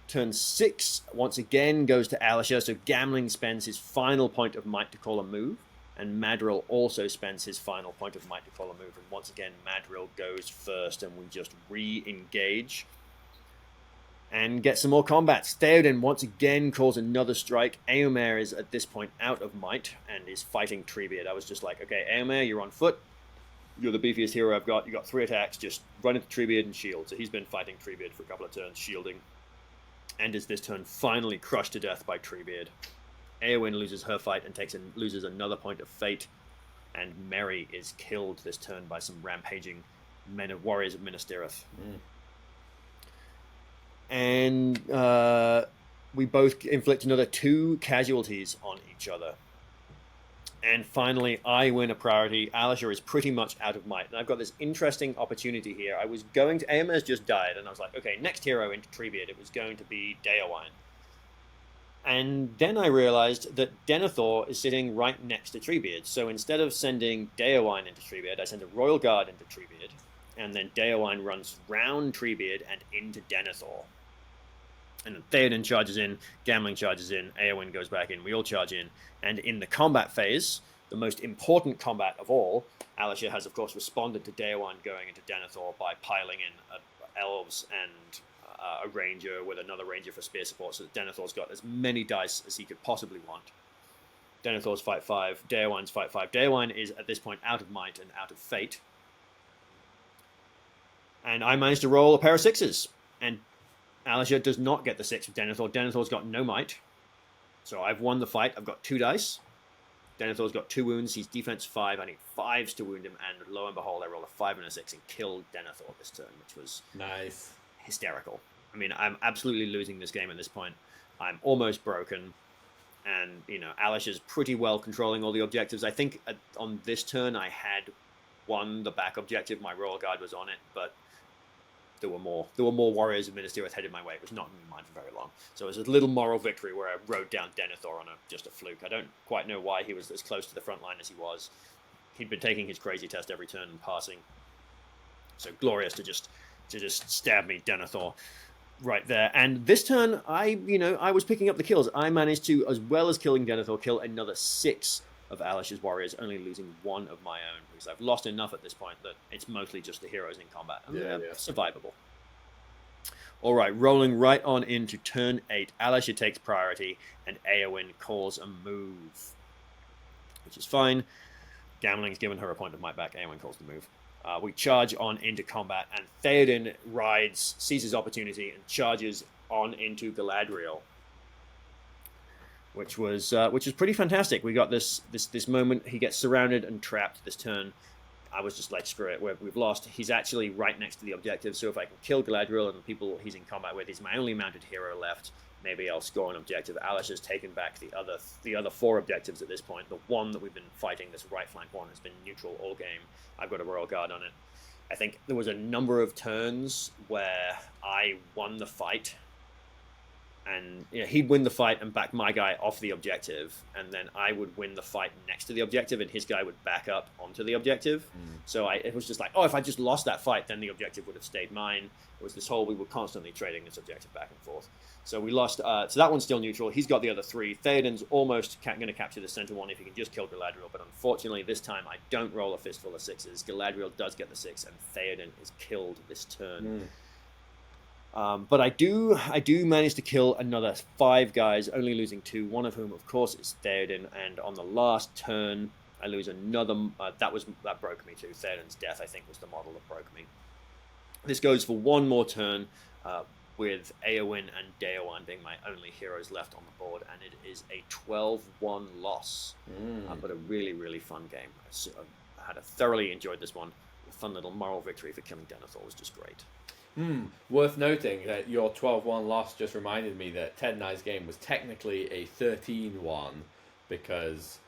Turn 6 once again goes to Alisha, so Gamling spends his final point of might to call a move, and Madril also spends his final point of might to call a move, and once again Madril goes first, and we just re-engage and get some more combats. Theoden once again calls another strike. Eomer is at this point out of might and is fighting Treebeard. I was just like, okay, Eomer, you're on foot. You're the beefiest hero I've got. You got 3 attacks. Just run into Treebeard and shield. So he's been fighting Treebeard for a couple of turns, shielding, and is this turn finally crushed to death by Treebeard. Eowyn loses her fight and loses another point of fate, and Merry is killed this turn by some rampaging warriors of Minas Tirith. And we both inflict another 2 casualties on each other. And finally, I win a priority. Alisha is pretty much out of might. And I've got this interesting opportunity here. I was going to... Eomer's just died, and I was like, okay, next hero into Treebeard, it was going to be Daewine. And then I realized that Denethor is sitting right next to Treebeard. So instead of sending Daewine into Treebeard, I send a Royal Guard into Treebeard. And then Daewine runs round Treebeard and into Denethor. And Theoden charges in, Gamling charges in, Eowyn goes back in, we all charge in. And in the combat phase, the most important combat of all, Alisha has, of course, responded to Daewine going into Denethor by piling in elves and a ranger with another ranger for spear support, so that Denethor's got as many dice as he could possibly want. Denethor's fight 5, Daewine's fight 5. Daewine is, at this point, out of might and out of fate. And I managed to roll a pair of 6s. And Alisha does not get the 6 with Denethor. Denethor's got no might. So I've won the fight. I've got 2 dice. Denethor's got 2 wounds. He's defense 5. I need 5s to wound him. And lo and behold, I roll a 5 and a 6 and killed Denethor this turn, which was nice, hysterical. I mean, I'm absolutely losing this game at this point. I'm almost broken. and Alish is pretty well controlling all the objectives. I think on this turn I had won the back objective. My Royal Guard was on it, but there were more warriors of Minas Tirith headed my way. It was not in mine for very long. So it was a little moral victory where I rode down Denethor on just a fluke. I don't quite know why he was as close to the front line as he was. He'd been taking his crazy test every turn and passing. So glorious to just stab me, Denethor, right there. And this turn, I was picking up the kills. I managed to, as well as killing Denethor, kill another 6 of Alish's warriors, only losing 1 of my own, because I've lost enough at this point that it's mostly just the heroes in combat, and they're survivable. All right, rolling right on into turn 8. Alisha takes priority, and Eowyn calls a move, which is fine. Gamling's given her a point of might back. Eowyn calls the move. We charge on into combat, and Theoden seizes opportunity, and charges on into Galadriel, which was pretty fantastic. We got this moment. He gets surrounded and trapped this turn. I was just like, screw it, we've lost. He's actually right next to the objective, so if I can kill Galadriel and the people he's in combat with, he's my only mounted hero left. Maybe I'll score an objective. Alish has taken back the other 4 objectives at this point. The one that we've been fighting, this right flank one, has been neutral all game. I've got a Royal Guard on it. I think there was a number of turns where I won the fight, and he'd win the fight and back my guy off the objective, and then I would win the fight next to the objective, and his guy would back up onto the objective. So it was just like, if I just lost that fight, then the objective would have stayed mine. It was this whole, we were constantly trading this objective back and forth. So we lost, so that one's still neutral. He's got the other 3. Theoden's almost going to capture the center one if he can just kill Galadriel, but unfortunately this time I don't roll a fistful of 6s. Galadriel does get the 6, and Theoden is killed this turn. But I do manage to kill another 5 guys, only losing 2, one of whom, of course, is Theoden. And on the last turn, I lose another. That broke me too. Theoden's death, I think, was the model that broke me. This goes for one more turn, with Eowyn and Daowan being my only heroes left on the board, and it is a 12-1 loss. But a really, really fun game. I thoroughly enjoyed this one. A fun little moral victory for killing Denethor was just great. Worth noting that your 12-1 loss just reminded me that Ted and I's game was technically a 13-1 because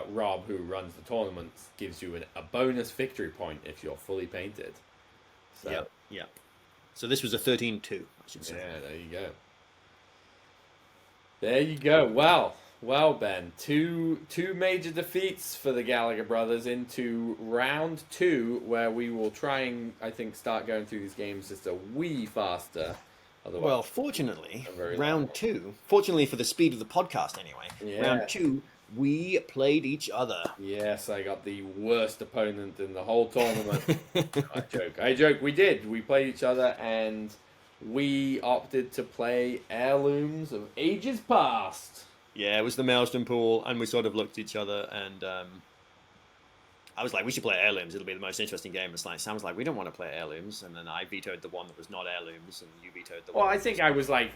Rob, who runs the tournament, gives you a bonus victory point if you're fully painted. So, yeah. So this was a 13-2, I should say. Yeah, there you go. Well, Ben, two major defeats for the Gallagher brothers into round 2, where we will try and, I think, start going through these games just a wee faster. Well, fortunately, round 2, fortunately for the speed of the podcast anyway, round 2, we played each other. Yes, I got the worst opponent in the whole tournament. I joke. We did. We played each other, and we opted to play Heirlooms of Ages Past. Yeah, it was the Maelstrom pool, and we sort of looked at each other, and I was like, we should play Heirlooms. It'll be the most interesting game. It's like, Sam was like, we don't want to play Heirlooms, and then I vetoed the one that was not Heirlooms, and you vetoed the one. Well, I think I was like,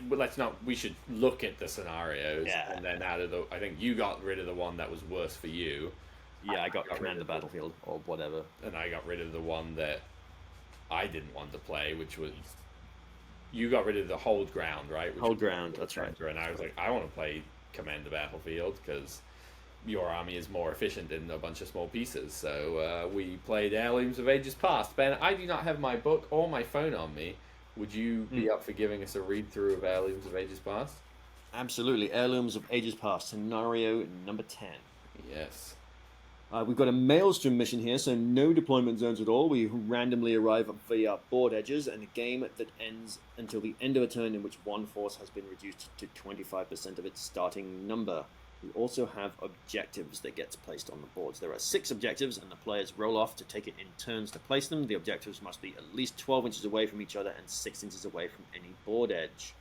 we should look at the scenarios, and then I think you got rid of the one that was worse for you. Yeah, I got Command the Battlefield, or whatever. And I got rid of the one that I didn't want to play, which was, you got rid of the Hold Ground, right? Hold Ground, that's right. And I was like, I want to play Command the Battlefield, because your army is more efficient in a bunch of small pieces. So we played Heirlooms of Ages Past. Ben, I do not have my book or my phone on me. Would you be up for giving us a read-through of Heirlooms of Ages Past? Absolutely. Heirlooms of Ages Past, scenario number 10. Yes. We've got a Maelstrom mission here, so no deployment zones at all. We randomly arrive via board edges, and a game that ends until the end of a turn in which one force has been reduced to 25% of its starting number. We also have objectives that gets placed on the boards. There are 6 objectives, and the players roll off to take it in turns to place them. The objectives must be at least 12 inches away from each other and 6 inches away from any board edge.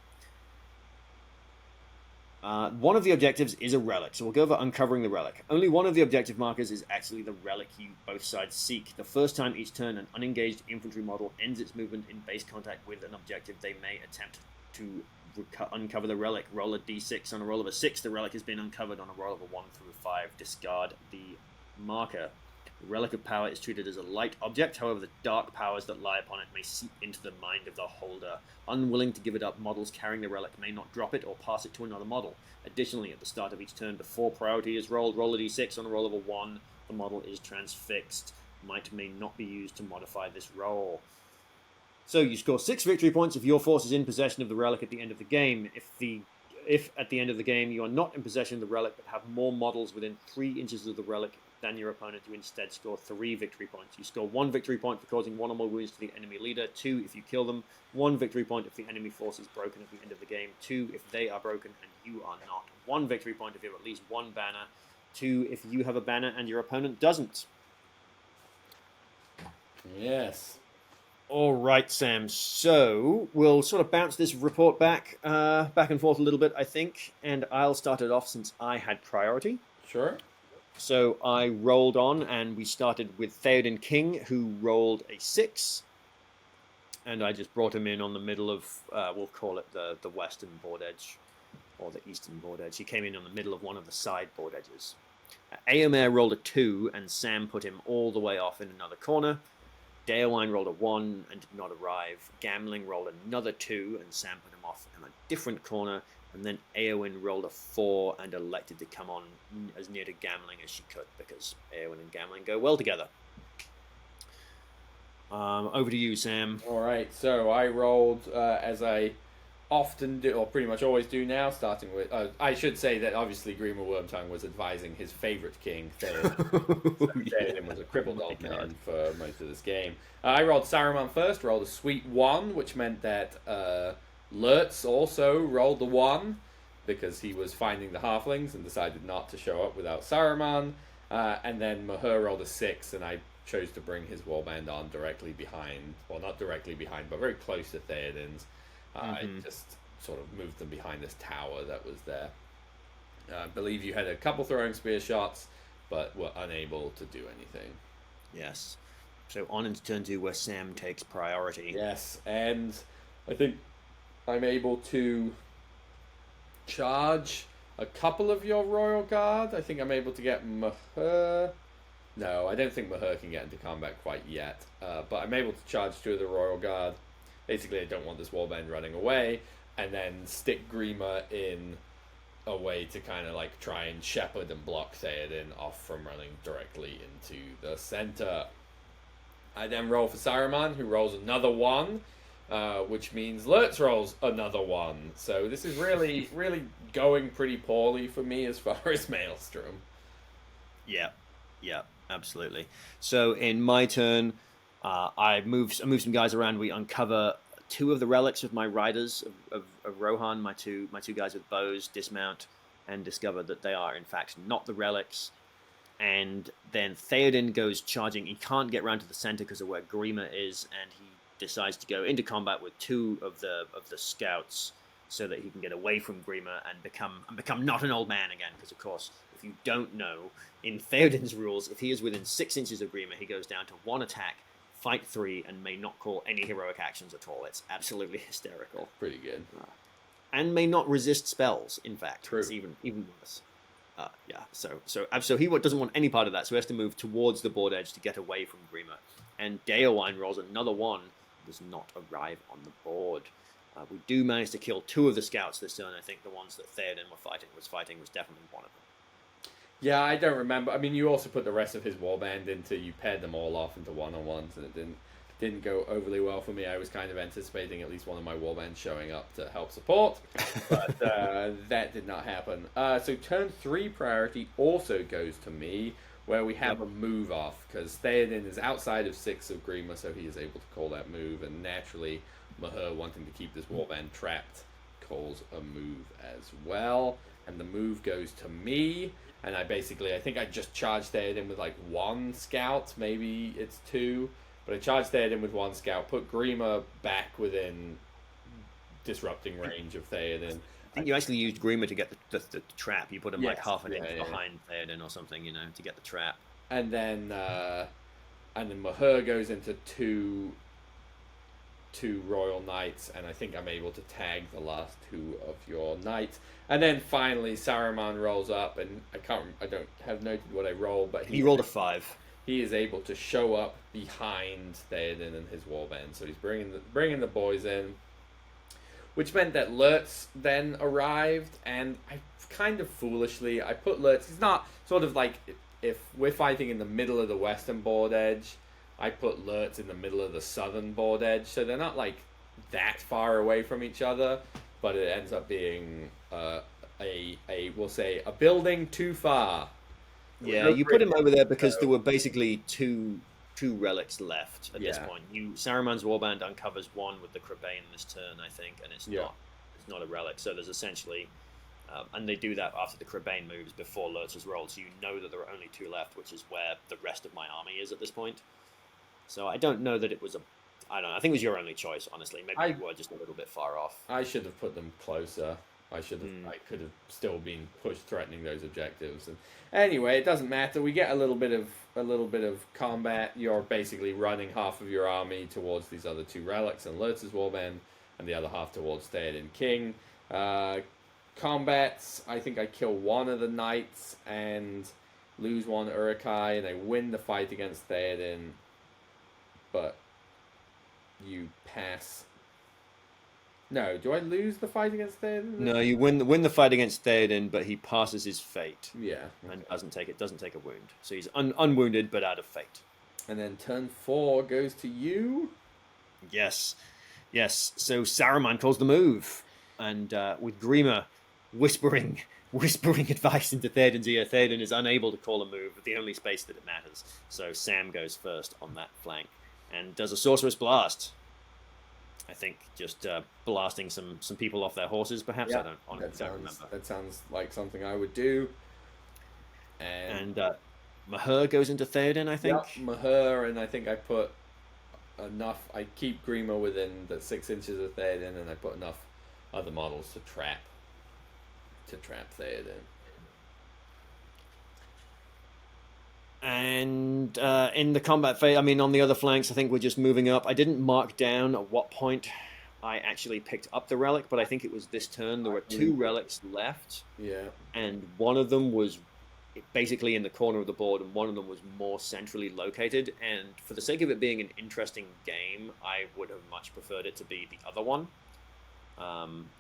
One of the objectives is a relic, so we'll go over uncovering the relic. Only one of the objective markers is actually the relic you both sides seek. The first time each turn an unengaged infantry model ends its movement in base contact with an objective, they may attempt to uncover the relic. Roll a d6. On a roll of a 6, the relic has been uncovered. On a roll of a 1 through 5, discard the marker. The relic of power is treated as a light object, however the dark powers that lie upon it may seep into the mind of the holder. Unwilling to give it up, models carrying the relic may not drop it or pass it to another model. Additionally, at the start of each turn, before priority is rolled, roll a d6. On a roll of a 1, the model is transfixed. Might may not be used to modify this roll. So you score 6 victory points if your force is in possession of the relic at the end of the game. If at the end of the game you are not in possession of the relic but have more models within 3 inches of the relic than your opponent, you instead score 3 victory points. You score 1 victory point for causing 1 or more wounds to the enemy leader, 2 if you kill them, 1 victory point if the enemy force is broken at the end of the game, 2 if they are broken and you are not, 1 victory point if you have at least 1 banner, 2 if you have a banner and your opponent doesn't. Yes. All right, Sam. So we'll sort of bounce this report back and forth a little bit, I think, and I'll start it off since I had priority. Sure. So I rolled on, and we started with Theoden King, who rolled a 6, and I just brought him in on the middle of, we'll call it the western board edge, or the eastern board edge. He came in on the middle of one of the side board edges. Aomer rolled a 2, and Sam put him all the way off in another corner. Daewine rolled a 1 and did not arrive. Gamling rolled another 2, and Sam put him off in a different corner. And then Eowyn rolled a 4 and elected to come on as near to Gamling as she could, because Eowyn and Gamling go well together. Over to you, Sam. All right, so I rolled as I often do, or pretty much always do now, starting with... I should say that obviously Grima Wormtongue was advising his favourite king, Theoden. Theoden was a crippled old man for most of this game. I rolled Saruman first, rolled a sweet 1, which meant that Lurtz also rolled the 1, because he was finding the halflings and decided not to show up without Saruman. And then Mahur rolled a 6, and I chose to bring his warband on directly behind, well, not directly behind, but very close to Theoden's. I just sort of moved them behind this tower that was there. I believe you had a couple throwing spear shots, but were unable to do anything. Yes. So on into turn 2, where Sam takes priority. Yes, and I think I'm able to charge a couple of your Royal Guard. I think I'm able to get Mahur. No, I don't think Mahur can get into combat quite yet. But I'm able to charge 2 of the Royal Guard. Basically, I don't want this warband running away, and then stick Grima in a way to kind of like try and shepherd and block Theoden off from running directly into the center. I then roll for Saruman, who rolls another 1, which means Lurtz rolls another 1. So this is really, really going pretty poorly for me as far as Maelstrom. Yeah, absolutely. So in my turn, I move some guys around. We uncover 2 of the relics of my riders of Rohan, my two guys with bows, dismount, and discover that they are in fact not the relics. And then Theoden goes charging. He can't get round to the center because of where Grima is, and he decides to go into combat with 2 of the scouts so that he can get away from Grima and become not an old man again. Because of course, if you don't know, in Theoden's rules, if he is within 6 inches of Grima, he goes down to 1 attack, fight 3, and may not call any heroic actions at all. It's absolutely hysterical. Pretty good. And may not resist spells, in fact. True. It's even worse. So he doesn't want any part of that, so he has to move towards the board edge to get away from Grima. And Daewine rolls another 1, does not arrive on the board. We do manage to kill 2 of the scouts this turn. I think the ones that Theoden was fighting was definitely one of them. Yeah, I don't remember. I mean, you also put the rest of his warband into, you paired them all off into one-on-ones, and it didn't go overly well for me. I was kind of anticipating at least one of my warbands showing up to help support, but that did not happen. So turn 3 priority also goes to me, where we have a move off, because Theoden is outside of 6 of Grima, so he is able to call that move, and naturally, Mahur, wanting to keep this warband trapped, calls a move as well, and the move goes to me. And I think I just charged Theoden with like 1 scout, maybe it's 2. But I charged Theoden with 1 scout, put Grima back within disrupting range of Theoden. I think you actually used Grima to get the trap. You put him like half an inch behind Theoden or something, to get the trap. And then Mahur goes into two Royal Knights, and I think I'm able to tag the last 2 of your knights. And then finally Saruman rolls up, and I don't have noted what I rolled, but he rolled a 5. he is able to show up behind Theoden and his warband. So he's bringing the boys in, which meant that Lurtz then arrived, and I kind of foolishly I put Lurtz. He's not sort of like if we're fighting in the middle of the western board edge, I put Lurtz in the middle of the southern board edge, so they're not like that far away from each other, but it ends up being we'll say a building too far. Yeah, you put him over there because there were basically two relics left at this point. Saruman's warband uncovers one with the Crebain this turn, I think, and it's not a relic. So there's essentially, and they do that after the Crebain moves before Lurtz has rolled, so you know that there are only two left, which is where the rest of my army is at this point. So I don't know that it was I don't know. I think it was your only choice, honestly. Maybe you were just a little bit far off. I should have put them closer. I could have still been threatening those objectives. And anyway, it doesn't matter. We get a little bit of combat. You're basically running half of your army towards these other two relics and Lurtz's warband, and the other half towards Theoden King. Combats. I think I kill one of the knights and lose one Uruk-hai, and I win the fight against Theoden. But you pass. No, do I lose the fight against Theoden? No, you win the fight against Theoden, but he passes his fate. Yeah, and doesn't take a wound. So he's unwounded but out of fate. And then turn 4 goes to you. Yes. So Saruman calls the move, and with Grima whispering advice into Theoden's ear, Theoden is unable to call a move at the only space that it matters. So Sam goes first on that flank and does a sorceress blast. I think just blasting some people off their horses, perhaps. Yeah, I don't remember. That sounds like something I would do. And Mahur goes into Theoden, I think. Yep, Mahur, and I think I put enough. I keep Grima within the 6 inches of Theoden, and I put enough other models to trap Theoden. And in the combat phase, I mean, on the other flanks, I think we're just moving up. I didn't mark down at what point I actually picked up the relic, but I think it was this turn. There were 2 relics left. Yeah. And one of them was basically in the corner of the board, and one of them was more centrally located. And for the sake of it being an interesting game, I would have much preferred it to be the other one.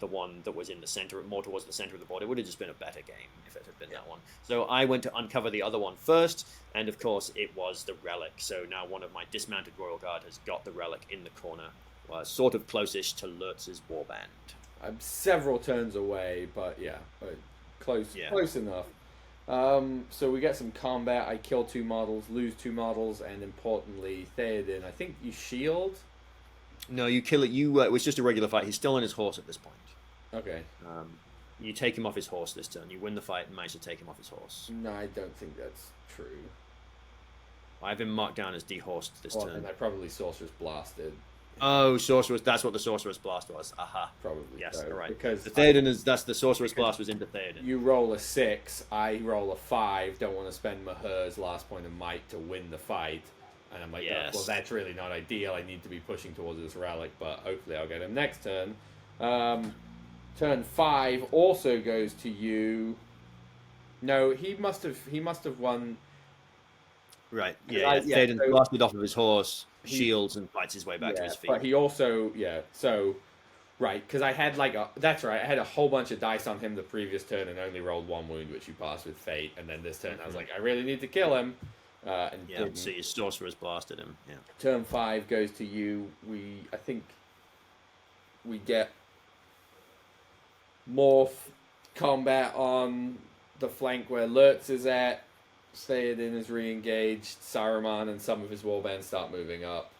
The one that was in the center, more towards the center of the board. It would have just been a better game if it had been that one. So I went to uncover the other one first, and of course it was the relic. So now one of my dismounted Royal Guard has got the relic in the corner, sort of closest to Lurtz's warband. I'm several turns away, but close enough. So we get some combat. I kill 2 models, lose 2 models, and importantly, Theoden, I think you shield. No, you kill it. It was just a regular fight. He's still on his horse at this point. Okay. You take him off his horse this turn. You win the fight and manage to take him off his horse. No, I don't think that's true. I have him marked down as dehorsed this turn. And I probably Sorcerer's Blasted. Oh, Sorcerer's. That's what the Sorcerer's Blast was. Aha. Probably. Yes, so, all right. Because the Theoden that's the Sorcerer's Blast was into Theoden. You roll a 6, I roll a 5, don't want to spend Mahur's last point of might to win the fight. And I'm like, well, that's really not ideal. I need to be pushing towards this relic, but hopefully I'll get him next turn. Turn 5 also goes to you. No, he must have won. Right. Yeah. Theoden blasted off of his horse, shields, and fights his way back to his feet. But he also, so, right, because I had that's right, I had a whole bunch of dice on him the previous turn and only rolled 1 wound, which you passed with fate. And then this turn I was like, I really need to kill him. So your Sorcerer's blasted him. Yeah. Turn 5 goes to you. I think we get more combat on the flank where Lurtz is at. Theoden is re-engaged. Saruman and some of his warbands start moving up.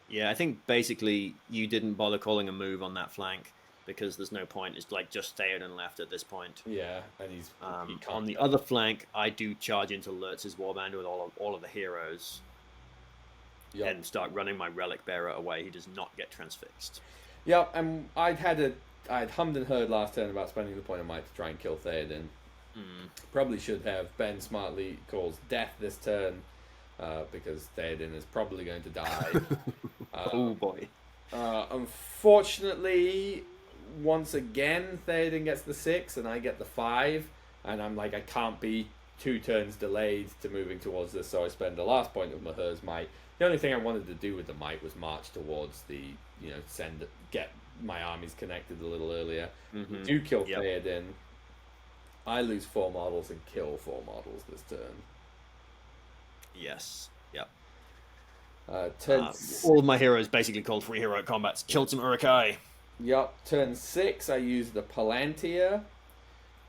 Yeah, I think basically you didn't bother calling a move on that flank because there's no point. It's like just Theoden left at this point. Yeah, and he's on the other flank. I do charge into Lurtz's warband with all of the heroes, and start running my relic bearer away. He does not get transfixed. Yep, and I'd hummed and heard last turn about spending the point of might to try and kill Theoden. Probably should have. Ben smartly calls death this turn because Theoden is probably going to die. Oh boy. Unfortunately, once again, Theoden gets the 6 and I get the 5, and I'm like, I can't be 2 turns delayed to moving towards this, so I spend the last point of Mahur's might. The only thing I wanted to do with the might was march towards the, get my armies connected a little earlier. Mm-hmm. Do kill Theoden. I lose 4 models and kill 4 models this turn. Yes. Yep. All of my heroes basically called 3 heroic combats. Killed some Urukai. Yep. Turn 6, I use the Palantir.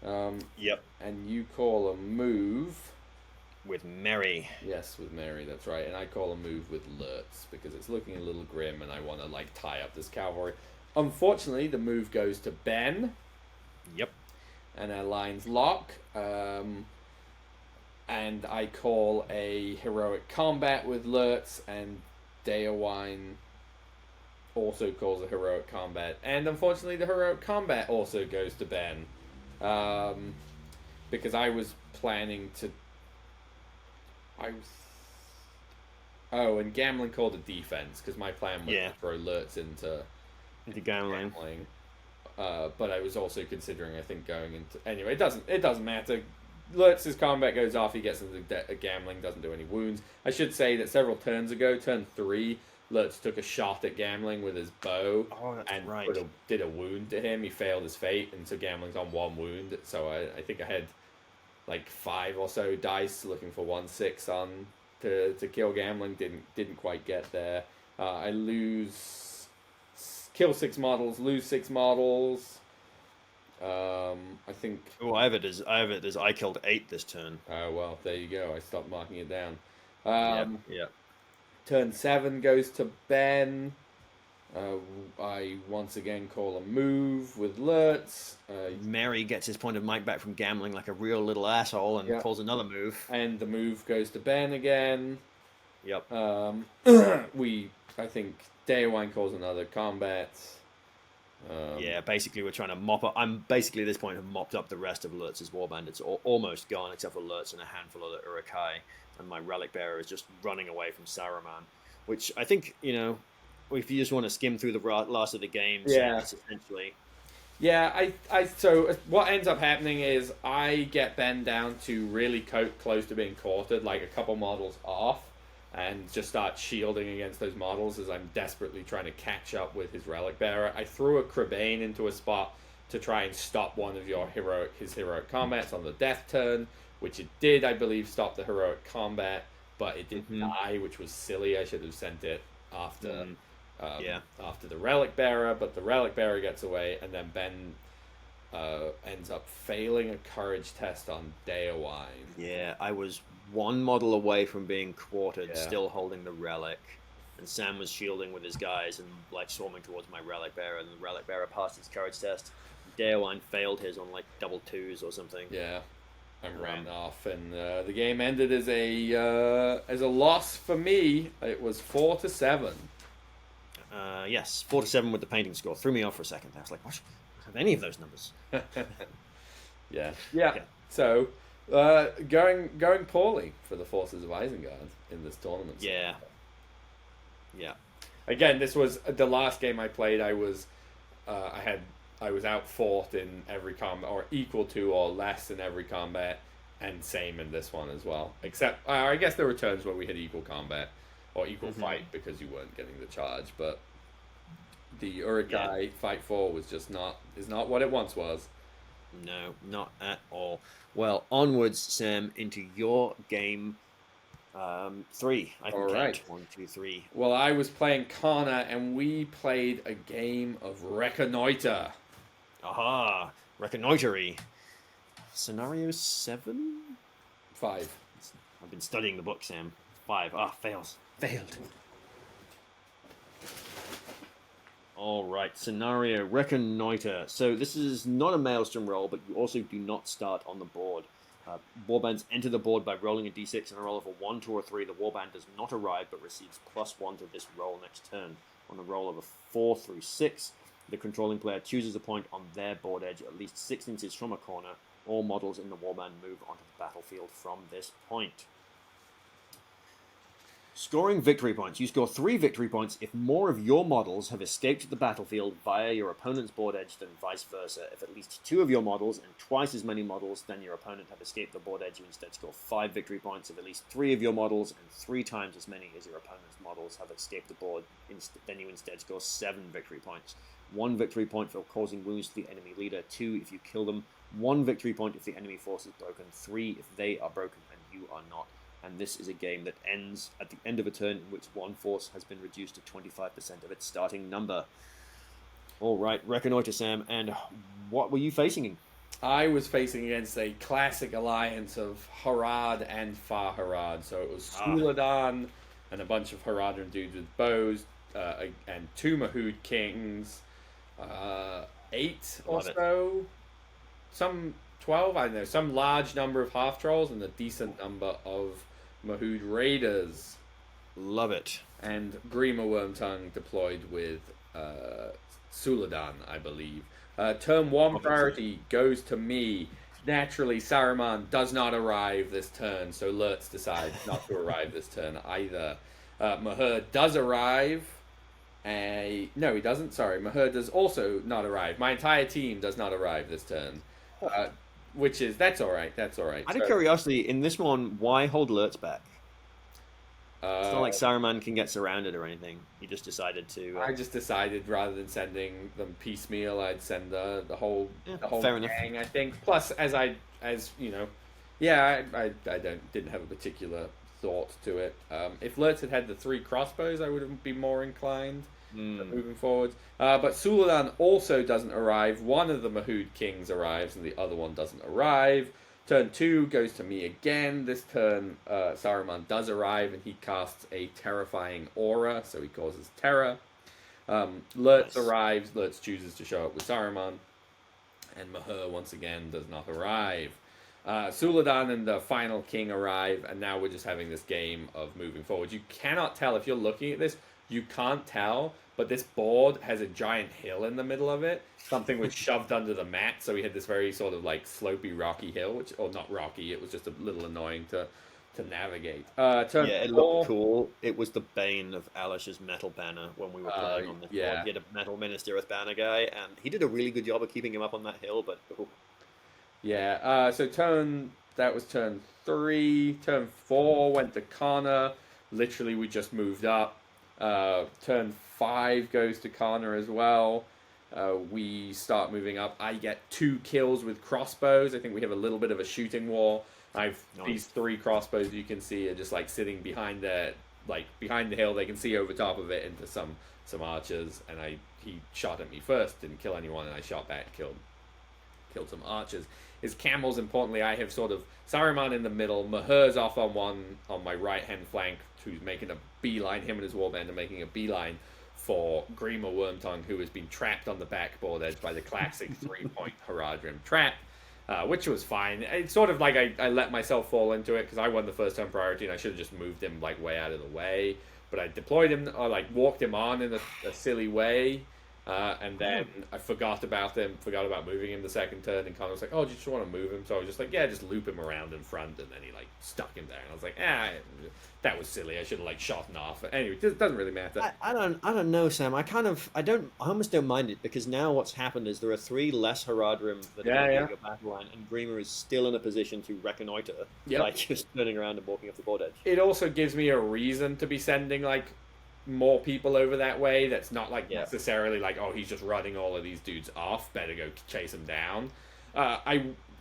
Yep. And you call a move. With Mary. Yes, with Mary, that's right. And I call a move with Lurtz because it's looking a little grim and I want to tie up this cavalry. Unfortunately, the move goes to Ben. Yep. And our lines lock. And I call a heroic combat with Lurtz, and Daewine also calls a heroic combat. And unfortunately, the heroic combat also goes to Ben. Because I was planning to... and Gambling called a defense, because my plan was to throw Lurtz into Gambling. But I was also considering, I think, going into... Anyway, it doesn't matter. Lurtz's combat goes off, he gets into Gambling, doesn't do any wounds. I should say that several turns ago, turn 3, Lurtz took a shot at Gambling with his bow and did a wound to him. He failed his fate, and so Gambling's on 1 wound. So I think I had 5 or so dice looking for 1/6 on to kill Gambling. Didn't quite get there. I kill 6 models, lose 6 models. I think. Oh, I have it as I killed 8 this turn. Oh well, there you go. I stopped marking it down. Yeah. Turn 7 goes to Ben. I once again call a move with Lurtz. Mary gets his point of might back from Gambling like a real little asshole and calls another move. And the move goes to Ben again. Yep. I think Daewine calls another combat. Basically we're trying to mop up. I'm basically at this point have mopped up the rest of Lurtz's warband. It's almost gone except for Lurtz and a handful of the Urukai, and my relic bearer is just running away from Saruman, which I think, if you just want to skim through the last of the games, it's essentially. Yeah, so what ends up happening is I get Ben down to really close to being quartered, like a couple models off, and just start shielding against those models as I'm desperately trying to catch up with his relic bearer. I threw a Crabane into a spot to try and stop one of his heroic combats on the death turn, which it did, I believe, stop the heroic combat, but it didn't die, which was silly. I should have sent it after the relic bearer, but the relic bearer gets away, and then Ben ends up failing a courage test on Daewine. Yeah, I was 1 model away from being quartered, still holding the relic, and Sam was shielding with his guys and swarming towards my relic bearer, and the relic bearer passed his courage test. Daewine failed his on double 2s or something. Yeah, and ran off, and the game ended as a loss for me. It was 4-7. Yes, 4-7 with the painting score. Threw me off for a second. I was like, what? I don't have any of those numbers. Yeah. So, going poorly for the forces of Isengard in this tournament. Yeah. Again, this was the last game I played. I was outfought in every combat, or equal to or less in every combat, and same in this one as well. Except, I guess there were turns where we had equal combat or equal fight because you weren't getting the charge, but the Urukai fight for is not what it once was. No, not at all. Well, onwards, Sam, into your game 3. I can count 1, 2, 3. Well, I was playing Kana, and we played a game of Reconnoiter. Aha, Reconnoitery. Scenario 7? 5. I've been studying the book, Sam. 5. Failed. Alright, scenario Reconnoiter. So this is not a Maelstrom roll, but you also do not start on the board. Warbands enter the board by rolling a d6 and a roll of a 1, 2, or 3. The warband does not arrive, but receives +1 to this roll next turn. On a roll of a 4 through 6, the controlling player chooses a point on their board edge at least 6 inches from a corner. All models in the warband move onto the battlefield from this point. Scoring victory points. You score 3 victory points if more of your models have escaped the battlefield via your opponent's board edge than vice versa. If at least 2 of your models and twice as many models than your opponent have escaped the board edge, you instead score 5 victory points. If at least 3 of your models and 3 times as many as your opponent's models have escaped the board, then you instead score 7 victory points. 1 victory point for causing wounds to the enemy leader. 2 if you kill them. 1 victory point if the enemy force is broken. 3 if they are broken and you are not. And this is a game that ends at the end of a turn in which one force has been reduced to 25% of its starting number. All right, Reconnoiter, Sam, and what were you facing? I was facing against a classic alliance of Harad and Far Harad. So it was Suladan and a bunch of Haradrim dudes with bows, and 2 Mahood kings, 8 or so, some 12, I don't know, some large number of half trolls and a decent number of Mahood raiders. Love it. And Grima Wormtongue deployed with Suladan, I believe. Turn 1 priority goes to me. Naturally, Saruman does not arrive this turn, so Lurtz decides not to arrive this turn either. Mahur does arrive. No, he doesn't. Sorry, Mahur does also not arrive. My entire team does not arrive this turn. That's all right. That's all right. Out of curiosity, in this one, why hold Lurtz back? It's not like Saruman can get surrounded or anything. He just decided to. I just decided rather than sending them piecemeal, I'd send the whole gang. I think. Plus, I didn't have a particular thought to it. If Lurtz had the 3 crossbows, I would be more inclined moving forward. But Suladan also doesn't arrive. One of the Mahood kings arrives, and the other one doesn't arrive. Turn 2 goes to me again. This turn, Saruman does arrive, and he casts a terrifying aura, so he causes terror. Lurtz arrives. Lurtz chooses to show up with Saruman, and Mahur once again does not arrive. Suladan and the final king arrive, and now we're just having this game of moving forward. You cannot tell if you're looking at this. You can't tell, but this board has a giant hill in the middle of it. Something was shoved under the mat, so we had this very sort of like slopey, rocky hill, or not rocky. It was just a little annoying to navigate. It looked cool. It was the bane of Alish's metal banner when we were playing on the board. He had a metal Minister with banner guy, and he did a really good job of keeping him up on that hill. But that was turn 3. Turn 4 went to Kana. Literally, we just moved up. Turn 5 goes to Kana as well. We start moving up. I get 2 kills with crossbows. I think we have a little bit of a shooting war. These 3 crossbows you can see are just like sitting behind the hill. They can see over top of it into some archers. And he shot at me first, didn't kill anyone, and I shot back, killed some archers. His camels, importantly, I have sort of Saruman in the middle. Mahur's off on my right hand flank, who's making a beeline. Him and his warband are making a beeline for Grima Wormtongue, who has been trapped on the backboard edge by the classic 3-point Haradrim trap, which was fine. It's sort of like I let myself fall into it because I won the first turn priority and I should have just moved him like way out of the way. But I deployed him, or like walked him on in a silly way. And then I forgot about moving him the second turn, and Connor was like, "Oh, do you just want to move him?" So I was just like, "Yeah, just loop him around in front," and then he like stuck him there, and I was like, that was silly. I should have like shot him off." Anyway, it doesn't really matter. I don't know, Sam. I almost don't mind it because now what's happened is there are 3 less Haradrim that are in your battle line, and Grima is still in a position to reconnoiter by just turning around and walking off the board edge. It also gives me a reason to be sending like more people over that way. That's not like necessarily like, oh, he's just running all of these dudes off, better go chase him down.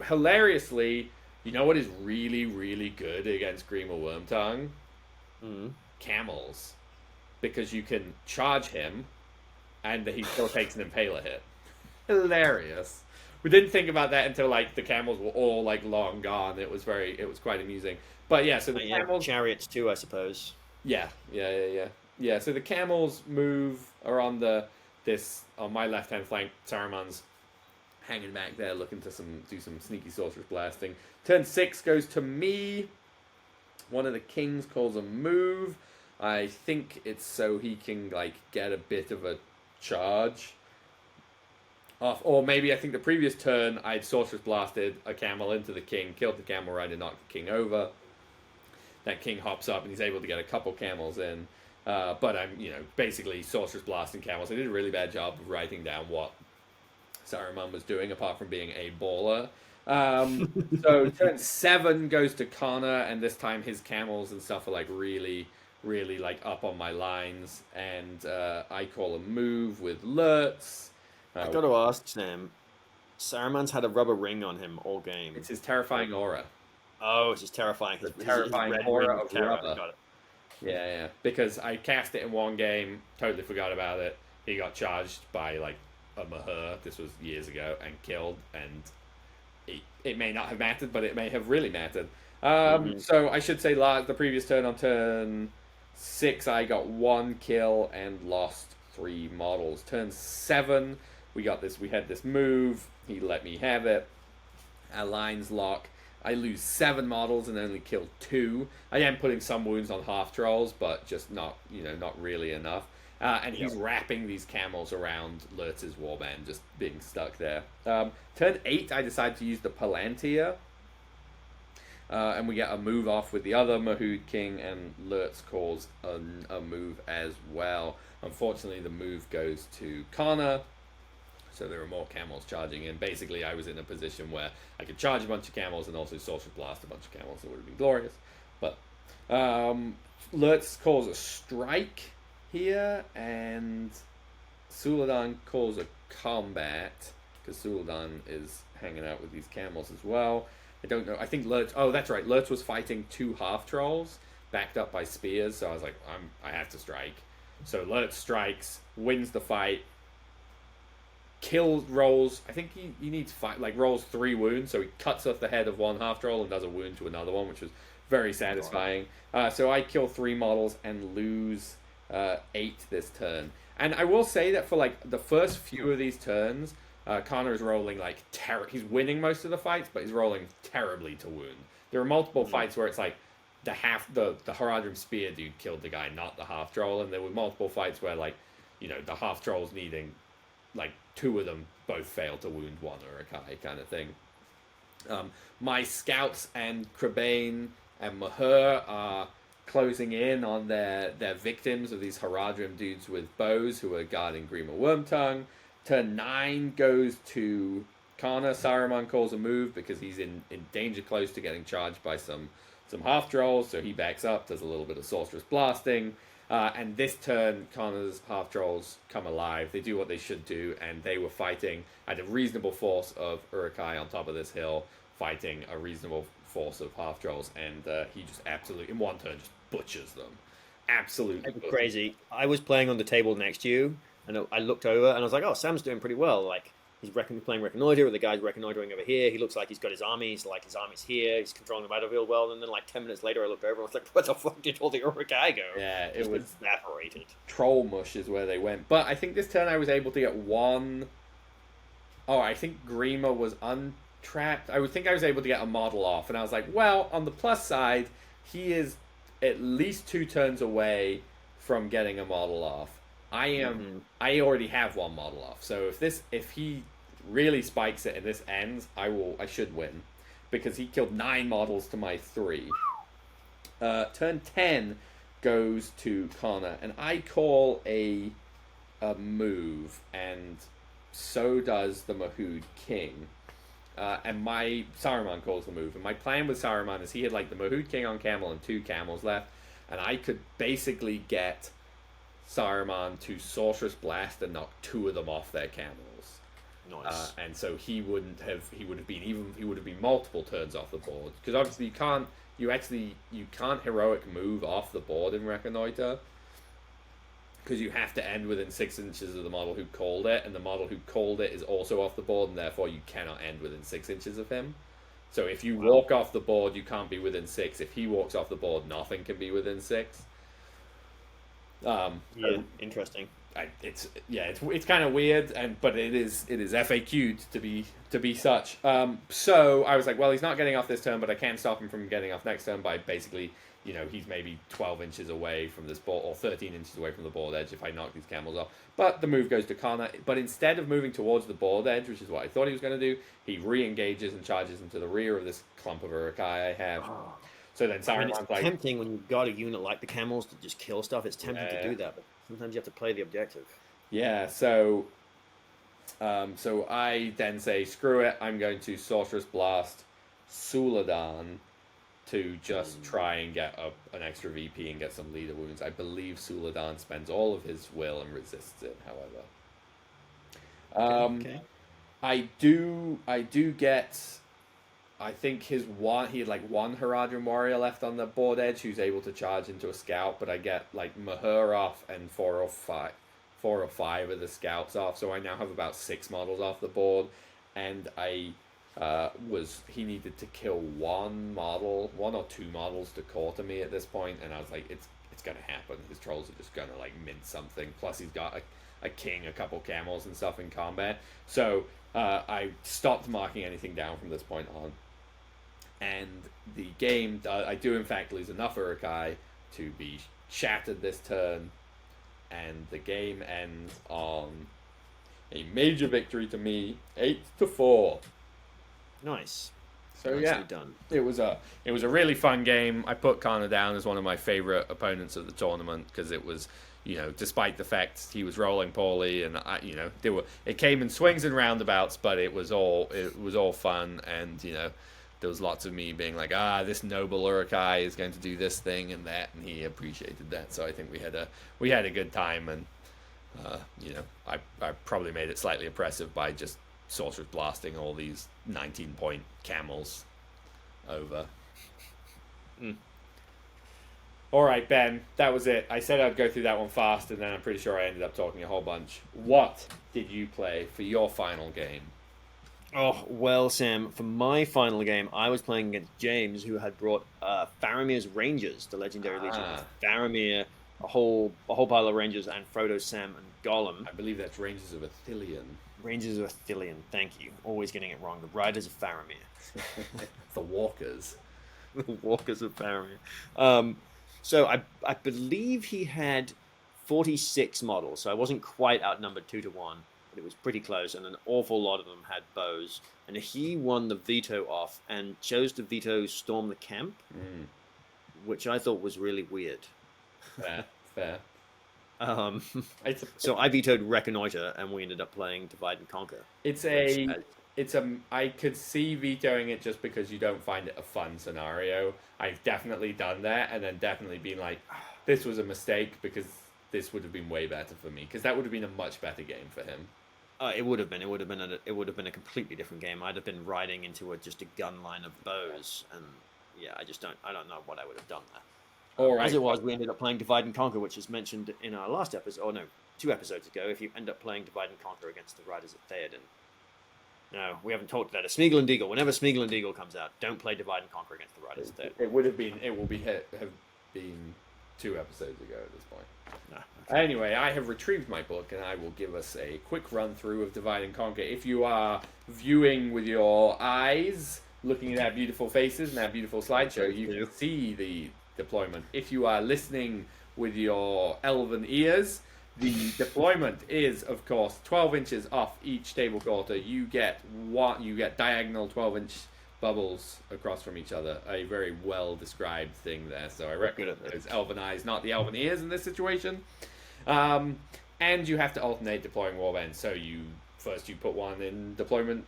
Hilariously, you know what is really, really good against Grima Wormtongue? Camels. Because you can charge him and he still takes an impaler hit. Hilarious. We didn't think about that until like the camels were all like long gone. It was quite amusing. But yeah, so the camels, chariots too, I suppose. Yeah, so the camels are on on my left-hand flank. Saruman's hanging back there looking to do some sneaky sorcerer's blasting. Turn 6 goes to me. One of the kings calls a move. I think it's so he can like get a bit of a charge off. Or maybe I think the previous turn I'd sorcerer's blasted a camel into the king, killed the camel rider, knocked the king over. that king hops up and he's able to get a couple camels in. But I'm, basically Sorcerer's Blast and camels. I did a really bad job of writing down what Saruman was doing, apart from being a baller. So turn 7 goes to Connor, and this time his camels and stuff are like really, really like up on my lines. And I call a move with Lurtz. I've got to ask, Sam. Saruman's had a rubber ring on him all game. It's his terrifying aura. Oh, it's just terrifying. The terrifying aura of terror. rubber. Got it. Yeah. Because I cast it in one game, totally forgot about it. He got charged by like a Mahur. This was years ago, and killed. And it may not have mattered, but it may have really mattered. So I should say, the previous turn, on turn 6, I got 1 kill and lost 3 models. Turn 7, we had this move. He let me have it. Our lines lock. I lose 7 models and only kill 2. I am putting some wounds on half trolls, but just not really enough. And he's wrapping these camels around Lurtz's warband, just being stuck there. Turn 8, I decide to use the Palantir. And we get a move off with the other Mahood King, and Lurtz calls a move as well. Unfortunately, the move goes to Connor, so there are more camels charging in. Basically, I was in a position where I could charge a bunch of camels and also Sorcerer Blast a bunch of camels. It would have been glorious. But Lurtz calls a strike here, and Suladan calls a combat, because Suladan is hanging out with these camels as well. I don't know. I think Lurtz... Oh, that's right. Lurtz was fighting 2 half-trolls, backed up by spears, so I was like, I have to strike. So Lurtz strikes, wins the fight, rolls... I think he needs rolls 3 wounds, so he cuts off the head of one half-troll and does a wound to another one, which was very satisfying. So I kill 3 models and lose 8 this turn. And I will say that for the first few of these turns, Connor is rolling he's winning most of the fights, but he's rolling terribly to wound. There are multiple fights where it's like the Haradrim spear dude killed the guy, not the half troll, and there were multiple fights where the half trolls needing 2 of them both failed to wound one Urukai kind of thing. My scouts and Crabane and Mahur are closing in on their victims of these Haradrim dudes with bows who are guarding Grima Wormtongue. Turn 9 goes to Connor. Saruman calls a move because he's in danger close to getting charged by some half-trolls, so he backs up, does a little bit of Sorcerous Blasting, and this turn, Connor's half-trolls come alive. They do what they should do, and they were fighting at a reasonable force of Urukai on top of this hill, fighting a reasonable force of half-trolls, and he just absolutely, in one turn, just butchers them. Absolutely crazy. I was playing on the table next to you, and I looked over, and I was like, oh, Sam's doing pretty well. He's playing Reconnoiter, or the guy's reconnoitering over here. He looks like he's got his armies, his army's here. He's controlling the battlefield well. And then 10 minutes later, I looked over and I was like, where the fuck did all the Urukai go? Yeah, it was evaporated. Troll mush is where they went. But I think this turn I was able to get 1... Oh, I think Grima was untrapped. I would think I was able to get a model off. And I was like, well, on the plus side, he is at least 2 turns away from getting a model off. I I already have 1 model off, so if he really spikes it and this ends, I should win, because he killed 9 models to my 3. Turn 10 goes to Connor, and I call a move, and so does the Mahood King. And my Saruman calls the move, and my plan with Saruman is he had the Mahood King on camel and 2 camels left, and I could basically get Saruman to Sorcerous Blast and knock 2 of them off their camels. Nice. And so he would have been multiple turns off the board, because obviously you can't heroic move off the board in Reconnoiter, because you have to end within 6 inches of the model who called it, and the model who called it is also off the board, and therefore you cannot end within 6 inches of him. So if you walk off the board, you can't be within 6. If he walks off the board, nothing can be within 6. Interesting. It's kind of weird, but it is FAQ'd to be such. So I was like, well, he's not getting off this turn, but I can stop him from getting off next turn by basically, he's maybe 12 inches away from this board, or 13 inches away from the board edge if I knock these camels off. But the move goes to Connor. But instead of moving towards the board edge, which is what I thought he was going to do, he re-engages and charges into the rear of this clump of Urukai I have. So then I mean, it's Saruman's like, tempting when you've got a unit like the camels to just kill stuff. It's tempting to Yeah. do that, but sometimes you have to play the objective. yeah, so I then say, screw it, I'm going to Sorceress Blast Suladan to just try and get an extra VP and get some leader wounds. I believe Suladan spends all of his will and resists it, however. Okay. I do get. I think he had like one Haradrim warrior left on the board edge who's able to charge into a scout, but I get like Mahur off and four or five of the scouts off, so I now have about 6 models off the board, and he needed to kill one or two models to quarter me at this point, and I was like, it's gonna happen. His trolls are just gonna like mint something. Plus he's got a king, a couple camels and stuff in combat, so I stopped marking anything down from this point on. And the game, I do in fact lose enough Urukai to be shattered this turn, and the game ends on a major victory to me, 8-4. Nice. So Nicely yeah, done. it was a really fun game. I put Kana down as one of my favorite opponents of the tournament because it was, despite the fact he was rolling poorly, and it came in swings and roundabouts, but it was all fun, and there was lots of me being like, this noble Urukai is going to do this thing and that, and he appreciated that. So I think we had a good time, and I probably made it slightly oppressive by just sorcerers blasting all these 19-point camels over. All right, Ben, that was it. I said I'd go through that one fast, and then I'm pretty sure I ended up talking a whole bunch. What did you play for your final game? Oh, well, Sam, for my final game, I was playing against James, who had brought Faramir's Rangers, the legendary legion of Faramir, a whole pile of Rangers, and Frodo, Sam, and Gollum. I believe that's Rangers of Ithilien. Rangers of Ithilien, thank you. Always getting it wrong. The Riders of Faramir. The Walkers. The Walkers of Faramir. So I believe he had 46 models, so I wasn't quite outnumbered 2-1. It was pretty close, and an awful lot of them had bows. And he won the veto off and chose to veto Storm the Camp, which I thought was really weird. Fair. So I vetoed Reconnoiter, and we ended up playing Divide and Conquer. I could see vetoing it just because you don't find it a fun scenario. I've definitely done that, and then definitely been like, this was a mistake because this would have been way better for me, because that would have been a much better game for him. It would have been. It would have been a completely different game. I'd have been riding into just a gun line of bows, and yeah, I don't know what I would have done there. All right. As it was, we ended up playing Divide and Conquer, which is mentioned in our last episode. Oh no, 2 episodes ago. If you end up playing Divide and Conquer against the Riders of Theoden. No, we haven't talked about it. Smeagol and Deagle. Whenever Smeagol and Deagle comes out, don't play Divide and Conquer against the Riders of Theoden. It will have been 2 episodes ago at this point. No. Anyway, I have retrieved my book, and I will give us a quick run-through of Divide and Conquer. If you are viewing with your eyes, looking at our beautiful faces and our beautiful slideshow, you can see the deployment. If you are listening with your elven ears, the deployment is, of course, 12 inches off each table quarter. You get diagonal 12-inch bubbles across from each other. A very well-described thing there. So I recommend those elven eyes, not the elven ears in this situation. And you have to alternate deploying warbands. So you put one in deployment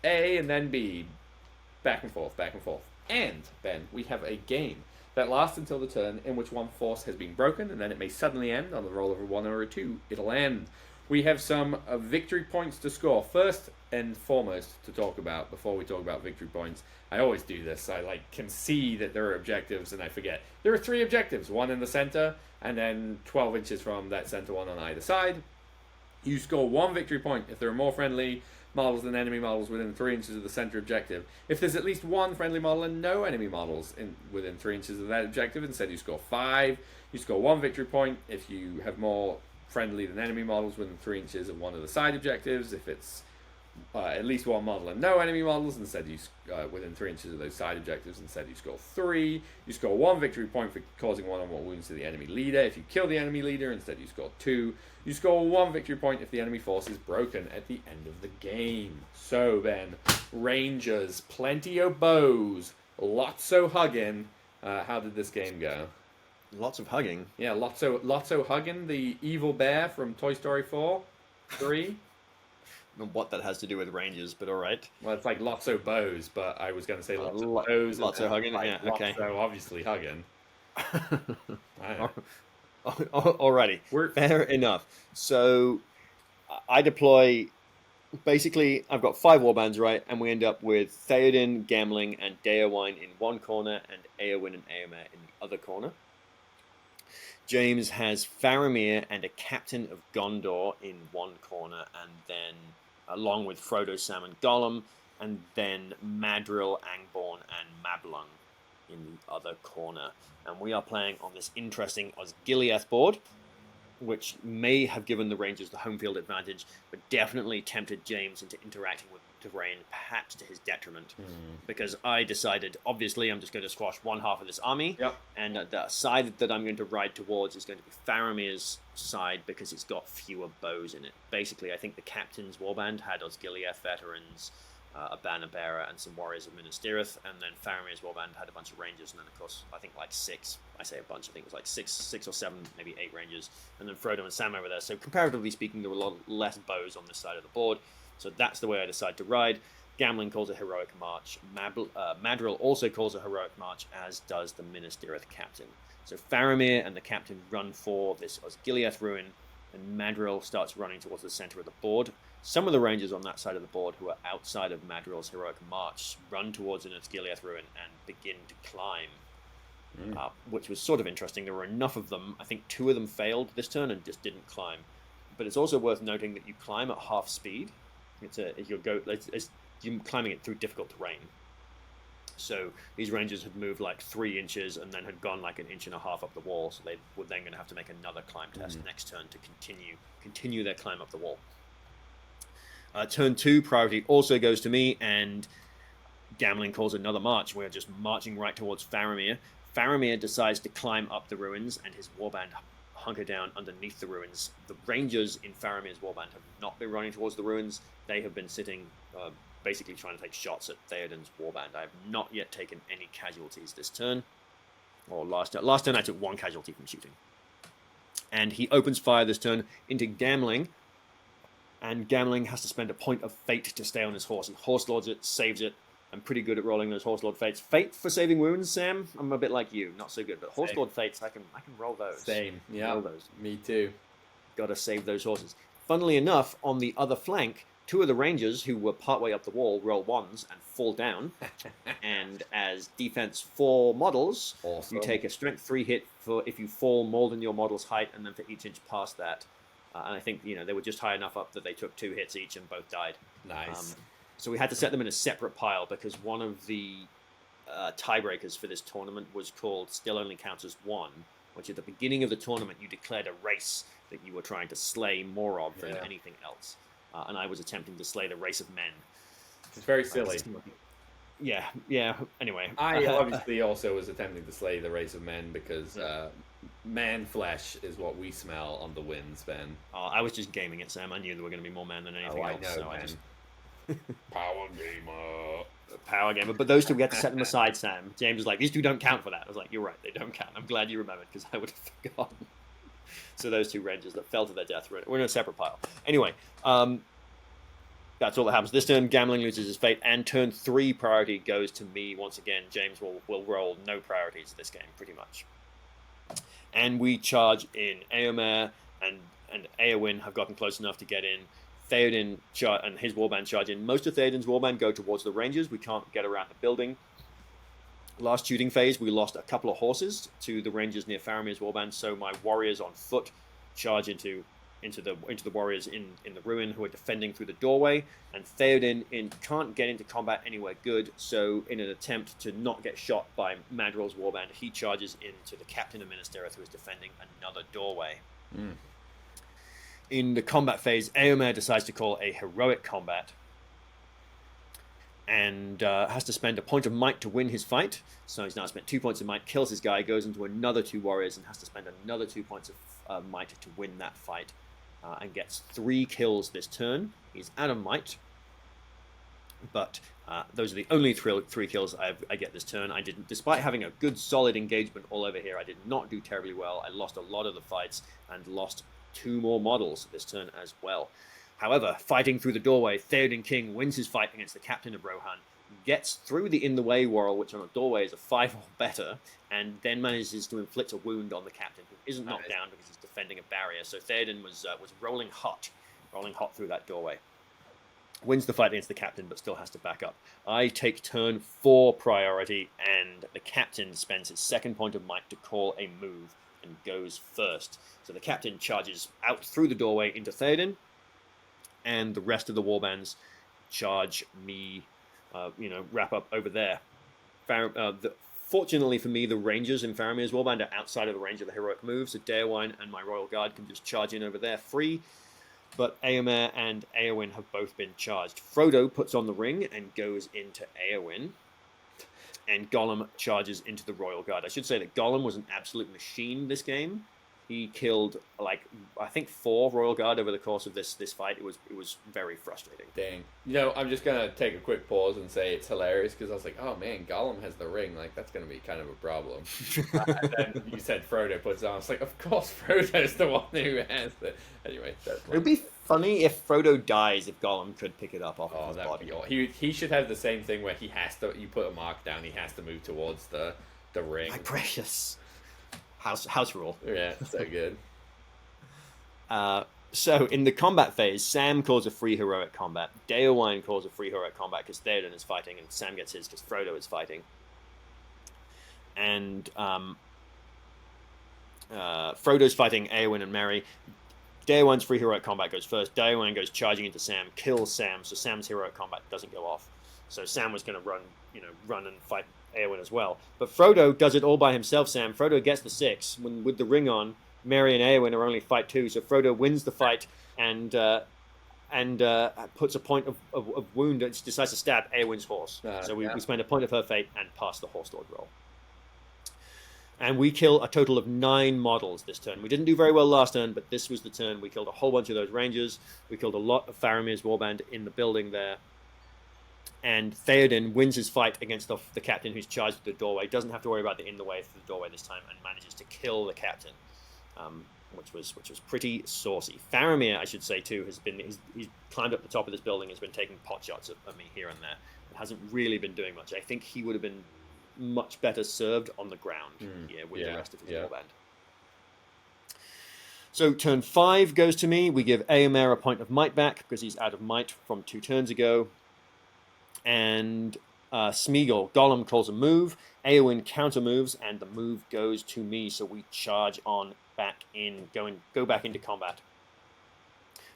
A and then B. Back and forth, back and forth. And, Ben, we have a game that lasts until the turn in which one force has been broken, and then it may suddenly end on the roll of a 1 or a 2. It'll end. We have some victory points to score. First and foremost to talk about, before we talk about victory points, I always do this. I can see that there are objectives, and I forget. There are 3 objectives, one in the center, and then 12 inches from that center one on either side. You score 1 victory point if there are more friendly models than enemy models within 3 inches of the center objective. If there's at least 1 friendly model and no enemy models within 3 inches of that objective, instead you score 5. You score 1 victory point if you have more friendly than enemy models within 3 inches of one of the side objectives. If it's at least 1 model and no enemy models, instead you within 3 inches of those side objectives, instead you score 3. You score 1 victory point for causing 1 or more wounds to the enemy leader. If you kill the enemy leader, instead you score 2. You score 1 victory point if the enemy force is broken at the end of the game. So then, Rangers, plenty of bows, lots of hugging. How did this game go? Lots of hugging. Yeah, Lotso hugging the evil bear from Toy Story 4, 3. I don't know what that has to do with Rangers, but all right. Well, it's like Lotso bows, but I was going to say Lotso Lo- bows. lots of hugging, yeah, okay. Lotso obviously hugging. I don't know. Alrighty, We're fair enough. So I deploy. Basically, I've got 5 warbands, right? And we end up with Theoden, Gamling, and Daewine in one corner, and Eowyn and Eomer in the other corner. James has Faramir and a captain of Gondor in one corner, and then, along with Frodo, Sam, and Gollum, and then Madril, Angbor, and Mablung in the other corner. And we are playing on this interesting Osgiliath board, which may have given the Rangers the home field advantage, but definitely tempted James into interacting with terrain, perhaps to his detriment. Because I decided, obviously, I'm just going to squash one half of this army, Yep. and the side that I'm going to ride towards is going to be Faramir's side because it's got fewer bows in it. Basically, I think the captain's warband had Osgiliath veterans, a banner bearer, and some warriors of Minas Tirith, and then Faramir's warband had a bunch of rangers, and then of course I think like 6. I say a bunch. I think it was like six or 7, maybe 8 rangers, and then Frodo and Sam over there. So comparatively speaking, there were a lot less bows on this side of the board. So that's the way I decide to ride. Gamling calls a heroic march. Madril also calls a heroic march, as does the Minas Tirith captain. So Faramir and the captain run for this Osgiliath ruin, and Madril starts running towards the center of the board. Some of the rangers on that side of the board who are outside of Madril's heroic march run towards an Osgiliath ruin and begin to climb, which was sort of interesting. There were enough of them. I think 2 of them failed this turn and just didn't climb. But it's also worth noting that you climb at half speed. You're climbing it through difficult terrain. So these rangers had moved like 3 inches and then had gone like 1.5 inches up the wall. So they were then going to have to make another climb test next turn to continue their climb up the wall. Turn 2, priority also goes to me, and Gamling calls another march. We're just marching right towards Faramir. Faramir decides to climb up the ruins, and his warband hunker down underneath the ruins. The rangers in Faramir's warband have not been running towards the ruins. They have been sitting, basically trying to take shots at Theoden's warband. I have not yet taken any casualties this turn, or last turn. Last turn I took 1 casualty from shooting. And he opens fire this turn into Gamling, and Gamling has to spend a point of fate to stay on his horse. He horse lords it, saves it. I'm pretty good at rolling those horse lord fates. Fate for saving wounds, Sam. I'm a bit like you, not so good. But horse lord fates, I can roll those. Same, yeah. Roll those. Me too. Got to save those horses. Funnily enough, on the other flank, 2 of the rangers who were partway up the wall roll 1s and fall down. And as defense 4 models, Awesome. you take a strength 3 hit for if you fall more than your model's height, and then for each inch past that. And I think they were just high enough up that they took 2 hits each and both died. Nice. So we had to set them in a separate pile because one of the tiebreakers for this tournament was called Still Only Counts as 1, which at the beginning of the tournament you declared a race that you were trying to slay more of than anything else. And I was attempting to slay the race of men. It's very silly. Yeah. Anyway. I obviously also was attempting to slay the race of men because man flesh is what we smell on the winds, Ben. I was just gaming it, Sam. I knew there were going to be more men than anything else. I know, so Ben. I just... Power gamer. Power gamer. But those 2, we had to set them aside, Sam. James was like, these 2 don't count for that. I was like, you're right, they don't count. I'm glad you remembered because I would have forgotten. So those 2 rangers that fell to their death were in a separate pile. Anyway, that's all that happens. This turn, Gamling loses his fate, and turn 3 priority goes to me once again. James will roll no priorities this game, pretty much. And we charge in. Eomer and Eowyn have gotten close enough to get in. Theoden and his warband charge in. Most of Theoden's warband go towards the rangers. We can't get around the building. Last shooting phase, we lost a couple of horses to the rangers near Faramir's warband, so my warriors on foot charge into the warriors in the ruin who are defending through the doorway, and Theoden can't get into combat anywhere good, so in an attempt to not get shot by Madril's warband, he charges into the captain of Minas Tirith who is defending another doorway. In the combat phase, Eomer decides to call a heroic combat and has to spend a point of might to win his fight. So he's now spent 2 points of might, kills his guy, goes into another 2 warriors and has to spend another 2 points of might to win that fight, and gets 3 kills this turn. He's out of might. But those are the only three kills I get this turn. I didn't, despite having a good solid engagement all over here, I did not do terribly well. I lost a lot of the fights and lost 2 more models this turn as well. However, fighting through the doorway, Theoden King wins his fight against the captain of Rohan, gets through the In the Way Worrel, which on a doorway is a 5 or better, and then manages to inflict a wound on the captain, who isn't knocked down because he's defending a barrier. So Theoden was rolling hot through that doorway. Wins the fight against the captain, but still has to back up. I take turn 4 priority, and the captain spends his second point of might to call a move and goes first. So the captain charges out through the doorway into Theoden, and the rest of the warbands charge me, wrap up over there. Fortunately for me, the Rangers in Faramir's warband are outside of the range of the heroic move, so Daewine and my Royal Guard can just charge in over there free. But Éomer and Éowyn have both been charged. Frodo puts on the ring and goes into Éowyn, and Gollum charges into the Royal Guard. I should say that Gollum was an absolute machine this game. He killed, I think 4 Royal Guard over the course of this fight. It was very frustrating. Dang. I'm just going to take a quick pause and say it's hilarious because I was like, oh man, Gollum has the ring. Like, that's going to be kind of a problem. And then you said Frodo puts it on. I was like, of course Frodo's the one who has it. Anyway. It would be funny if Frodo dies if Gollum could pick it up off of his body. He should have the same thing where he has to, you put a mark down, he has to move towards the ring. My precious. House rule. Yeah, so good. So in the combat phase, Sam calls a free heroic combat. Daewine calls a free heroic combat because Theoden is fighting, and Sam gets his because Frodo is fighting. And Frodo's fighting Éowyn and Merry. Daewine's free heroic combat goes first. Daewine goes charging into Sam, kills Sam, so Sam's heroic combat doesn't go off. So Sam was going to run and fight Éowyn as well. But Frodo does it all by himself, Sam. Frodo gets the 6. With the ring on, Merry and Éowyn are only fight 2, so Frodo wins the fight and puts a point of wound and decides to stab Éowyn's horse. So we spend a point of her fate and pass the Horse Lord roll. And we kill a total of 9 models this turn. We didn't do very well last turn, but this was the turn. We killed a whole bunch of those Rangers. We killed a lot of Faramir's warband in the building there. And Theoden wins his fight against the captain who's charged with the doorway. Doesn't have to worry about the in the way through the doorway this time, and manages to kill the captain, which was pretty saucy. Faramir, I should say too, he's climbed up the top of this building, has been taking pot shots at me here and there. It hasn't really been doing much. I think he would have been much better served on the ground with the rest of his warband. So turn 5 goes to me. We give Éomer a point of might back because he's out of might from 2 turns ago. And Smeagol, Gollum calls a move, Éowyn counter moves, and the move goes to me. So we charge on back in, go back into combat.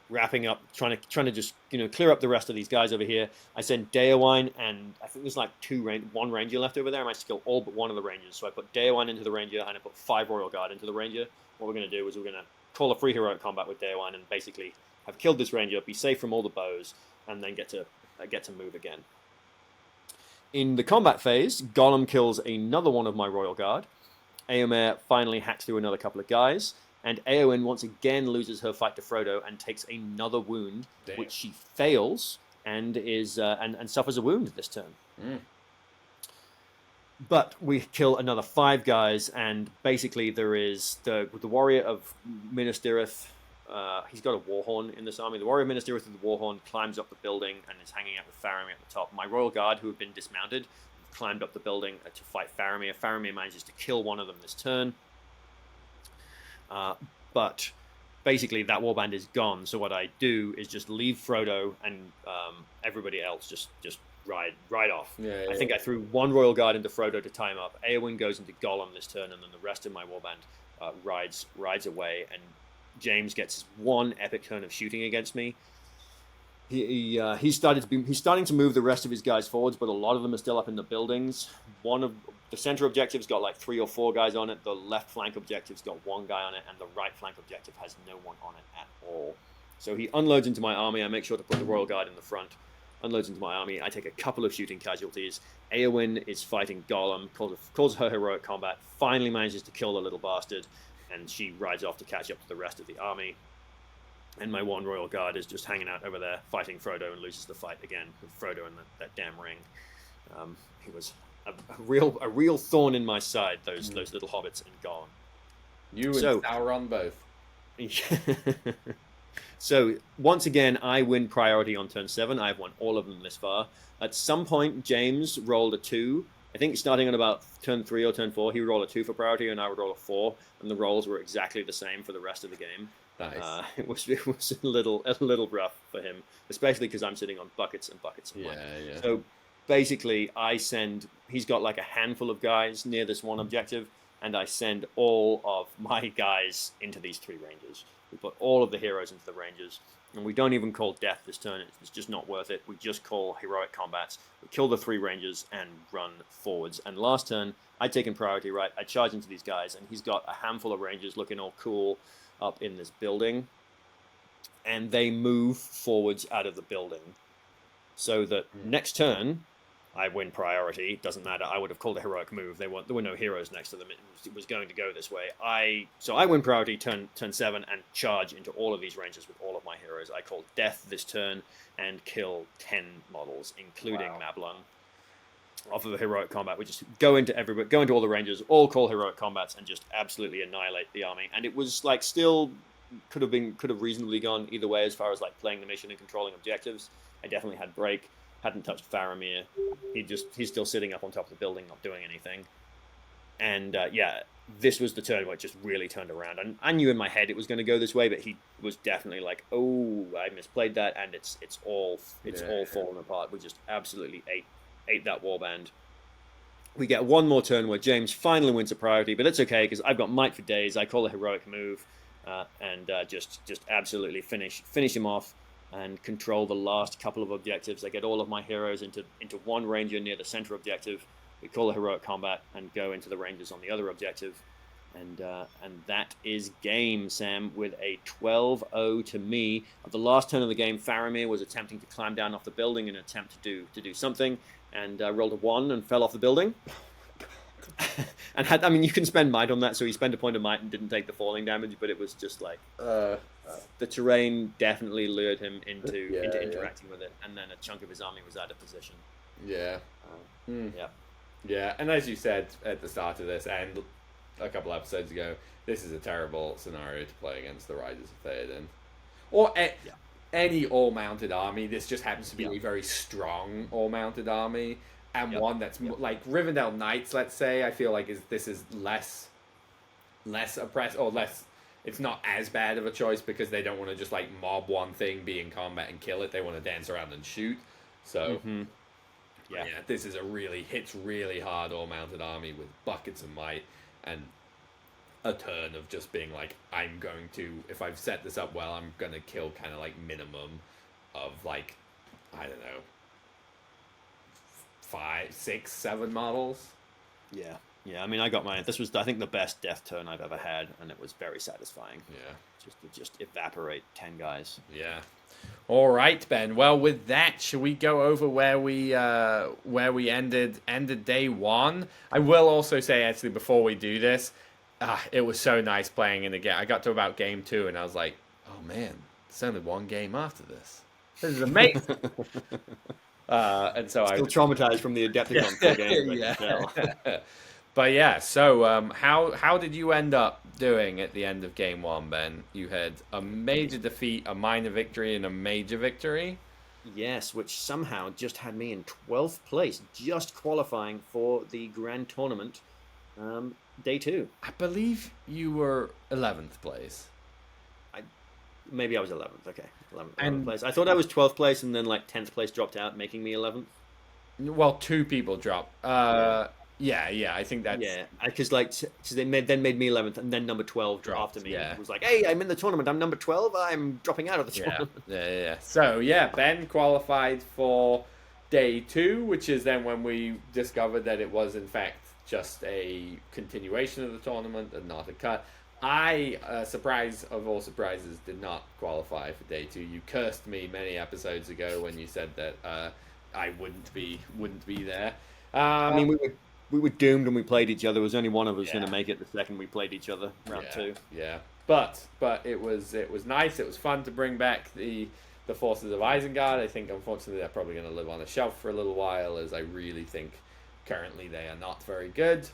Wrapping up, trying to just clear up the rest of these guys over here. I send Daewine, and I think there's like 1 Ranger left over there. I managed to kill all but 1 of the Rangers. So I put Daewine into the Ranger, and I put 5 Royal Guard into the Ranger. What we're going to do is we're going to call a free heroic combat with Daewine, and basically have killed this Ranger, be safe from all the bows, and then get to move again. In the combat phase, Gollum kills another one of my Royal Guard. Éomer finally hacks through another couple of guys. And Éowyn once again loses her fight to Frodo and takes another wound, which she fails and and suffers a wound this turn. But we kill another 5 guys, and basically there is the warrior of Minas Tirith. He's got a warhorn in this army. The warrior of Minas Tirith with the warhorn climbs up the building and is hanging out with Faramir at the top. My Royal Guard, who have been dismounted, climbed up the building to fight Faramir. Faramir manages to kill one of them this turn. But basically that warband is gone. So what I do is just leave Frodo and everybody else just ride off. I think I threw 1 Royal Guard into Frodo to tie him up. Éowyn goes into Gollum this turn, and then the rest of my warband rides away. And James gets 1 epic turn of shooting against me. He's starting to move the rest of his guys forwards, but a lot of them are still up in the buildings. One of the center objective's got like 3 or 4 guys on it. The left flank objective's got 1 guy on it, and the right flank objective has no one on it at all. So he unloads into my army. I make sure to put the Royal Guard in the front. Unloads into my army. I take a couple of shooting casualties. Éowyn is fighting Gollum, calls her heroic combat, finally manages to kill the little bastard, and she rides off to catch up to the rest of the army. and my one royal guard is just hanging out over there fighting Frodo and loses the fight again with Frodo and that damn ring. He was a real thorn in my side. Those little hobbits and gone. You and Sauron both. So once again, I win priority on turn 7. I've won all of them this far. At some point, James rolled a 2. I think starting on about turn 3 or turn 4, he would roll a 2 for priority, and I would roll a 4, and the rolls were exactly the same for the rest of the game. Nice. It was a little rough for him, especially because I'm sitting on buckets and buckets of money. Yeah. So basically, he's got like a handful of guys near this one objective, and I send all of my guys into these 3 ranges. We put all of the heroes into the ranges, and we don't even call death this turn. It's just not worth it. We just call heroic combats. We kill the 3 rangers and run forwards. And last turn, I'd taken priority right. I charge into these guys, and he's got a handful of rangers looking all cool up in this building, and they move forwards out of the building. So that next turn, I win priority. Doesn't matter. I would have called a heroic move. There were no heroes next to them. It was going to go this way. So I win priority turn 7 and charge into all of these ranges with all of my heroes. I call death this turn and kill 10 models, including Mablung. Off of a heroic combat, we just go into all the ranges, all call heroic combats, and just absolutely annihilate the army. And it was like still could have reasonably gone either way as far as like playing the mission and controlling objectives. I definitely had break. Hadn't touched Faramir. He's still sitting up on top of the building, not doing anything. And this was the turn where it just really turned around. And I knew in my head it was going to go this way, but he was definitely like, "Oh, I misplayed that," and it's all fallen apart. We just absolutely ate that warband. We get one more turn where James finally wins a priority, but it's okay because I've got might for days. I call a heroic move and just absolutely finish him off and control the last couple of objectives. I get all of my heroes into one ranger near the center objective. We call a heroic combat and go into the rangers on the other objective. And that is game, Sam, with a 12-0 to me. At the last turn of the game, Faramir was attempting to climb down off the building in an attempt to do something, and rolled a 1 and fell off the building. And you can spend might on that, so he spent a point of might and didn't take the falling damage, but it was just like the terrain definitely lured him into interacting with it, and then a chunk of his army was out of position. Yeah, and as you said at the start of this, and a couple episodes ago, this is a terrible scenario to play against the Riders of Theoden. Or any all-mounted army. This just happens to be a very strong all-mounted army, and one that's like Rivendell Knights, let's say. I feel like this is less oppressed, or less. It's not as bad of a choice because they don't want to just like mob one thing, be in combat and kill it. They want to dance around and shoot. So this is hits really hard all-mounted army with buckets of might and a turn of just being like, I'm going to, if I've set this up well, I'm going to kill kind of like minimum of like, I don't know, 5, 6, 7 models. Yeah. I mean, this was, I think, the best death turn I've ever had, and it was very satisfying. Yeah. Just evaporate 10 guys. Yeah. All right, Ben. Well, with that, should we go over where we ended day 1? I will also say, actually, before we do this, it was so nice playing in the game. I got to about game 2, and I was like, oh man, there's only one game after this. This is amazing. And so Still traumatized from the Adepticon game. But yeah, so how did you end up doing at the end of game 1, Ben? You had a major defeat, a minor victory, and a major victory. Yes, which somehow just had me in 12th place, just qualifying for the grand tournament day 2. I believe you were 11th place. Maybe I was 11th, okay. 11th place. I thought I was 12th place, and then like 10th place dropped out, making me 11th. Well, 2 people dropped. Yeah, I think that's... Yeah, because they made me 11th, and then number 12 dropped after me. Yeah. It was like, hey, I'm in the tournament, I'm number 12, I'm dropping out of the tournament. Yeah. So, Ben qualified for day 2, which is then when we discovered that it was, in fact, just a continuation of the tournament and not a cut. I, surprise of all surprises, did not qualify for day 2. You cursed me many episodes ago when you said that I wouldn't be there. I mean, we were doomed when we played each other. There was only one of us going to make it the second we played each other, round 2. Yeah. But it was nice. It was fun to bring back the Forces of Isengard. I think unfortunately they're probably going to live on a shelf for a little while, as I really think currently they are not very good.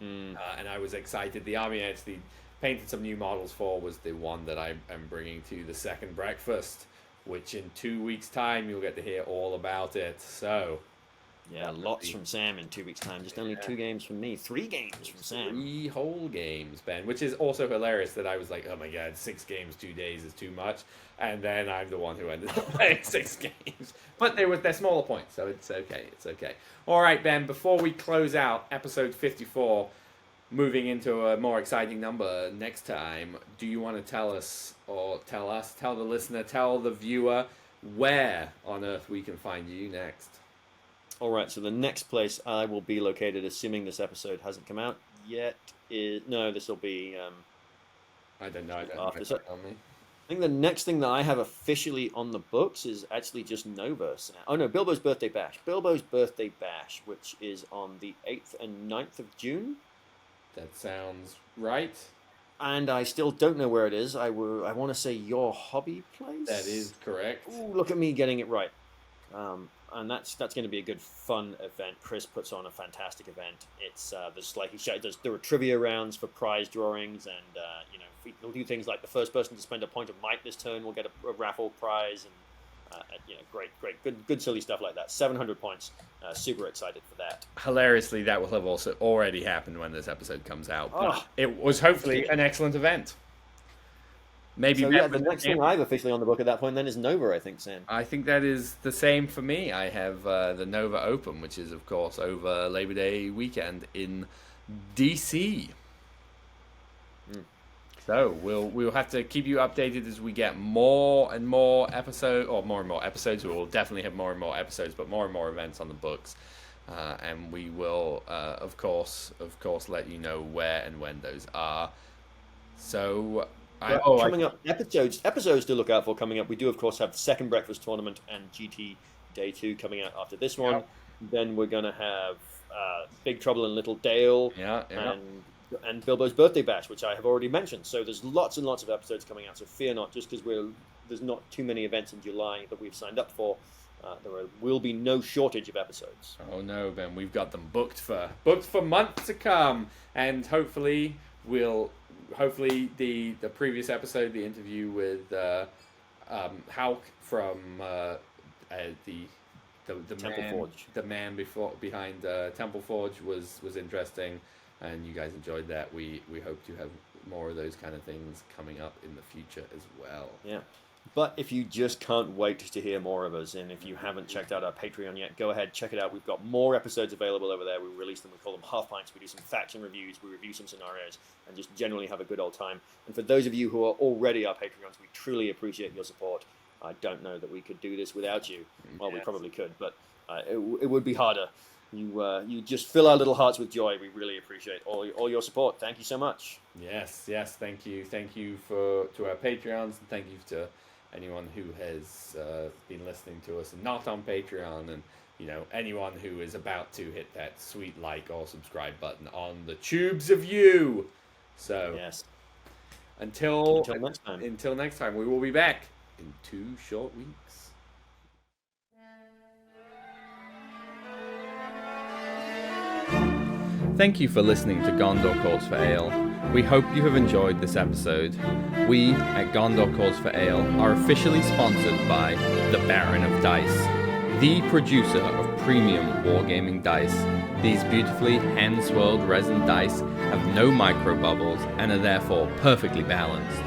And I was excited. The army I actually painted some new models for was the one that I am bringing to the second breakfast, which in 2 weeks' time you'll get to hear all about it. So, yeah, lots from Sam in 2 weeks' time. Just only 2 games from me. 3 games from Sam. 3 whole games, Ben, which is also hilarious that I was like, oh my god, 6 games, 2 days is too much. And then I'm the one who ended up playing 6 games. But they're smaller points, so it's okay. It's okay. All right, Ben, before we close out episode 54, moving into a more exciting number next time, do you want to tell the listener, tell the viewer where on earth we can find you next? All right, so the next place I will be located, assuming this episode hasn't come out yet, this will be... I don't know. After, so, I think the next thing that I have officially on the books is actually just Nova's. Oh no, Bilbo's Birthday Bash. Bilbo's Birthday Bash, which is on the 8th and 9th of June. That sounds right. And I still don't know where it is. I want to say Your Hobby Place? That is correct. Ooh, look at me getting it right. And that's going to be a good, fun event. Chris puts on a fantastic event. It's there are trivia rounds for prize drawings, and we'll do things like the first person to spend a point of might this turn will get a raffle prize, and great, good silly stuff like that. 700 points. Super excited for that. Hilariously, that will have also already happened when this episode comes out. But it was hopefully an excellent event. Maybe the next thing I have officially on the book at that point then is Nova, I think, Sam. I think that is the same for me. I have the Nova Open, which is, of course, over Labor Day weekend in DC. So we'll have to keep you updated as we get more and more episodes. We will definitely have more and more episodes, but more and more events on the books. And we will, of course, let you know where and when those are. So... coming up, episodes to look out for coming up. We do, of course, have the second breakfast tournament and GT Day 2 coming out after this one. Yep. Then we're going to have Big Trouble in Little Dale and Bilbo's Birthday Bash, which I have already mentioned. So there's lots and lots of episodes coming out. So fear not, just because there's not too many events in July that we've signed up for. There will be no shortage of episodes. Oh no, Ben, we've got them booked for months to come, and hopefully the previous episode, the interview with Hauk from the Temple Forge, the man behind Temple Forge was interesting, and you guys enjoyed that. We hope to have more of those kind of things coming up in the future as well. Yeah. But if you just can't wait to hear more of us, and if you haven't checked out our Patreon yet, go ahead, check it out. We've got more episodes available over there. We release them. We call them Half Pints. We do some faction reviews. We review some scenarios and just generally have a good old time. And for those of you who are already our Patreons, we truly appreciate your support. I don't know that we could do this without you. Well, yes. We probably could, but it would be harder. You just fill our little hearts with joy. We really appreciate all your support. Thank you so much. Yes. Thank you to our Patreons, and thank you to anyone who has been listening to us and not on Patreon, and anyone who is about to hit that sweet like or subscribe button on the tubes of you. So yes. Until next time, we will be back in 2 short weeks. Thank you for listening to Gondor Calls for Ale. We hope you have enjoyed this episode. We at Gondor Calls for Ale are officially sponsored by the Baron of Dice, the producer of premium wargaming dice. These beautifully hand-swirled resin dice have no micro bubbles and are therefore perfectly balanced.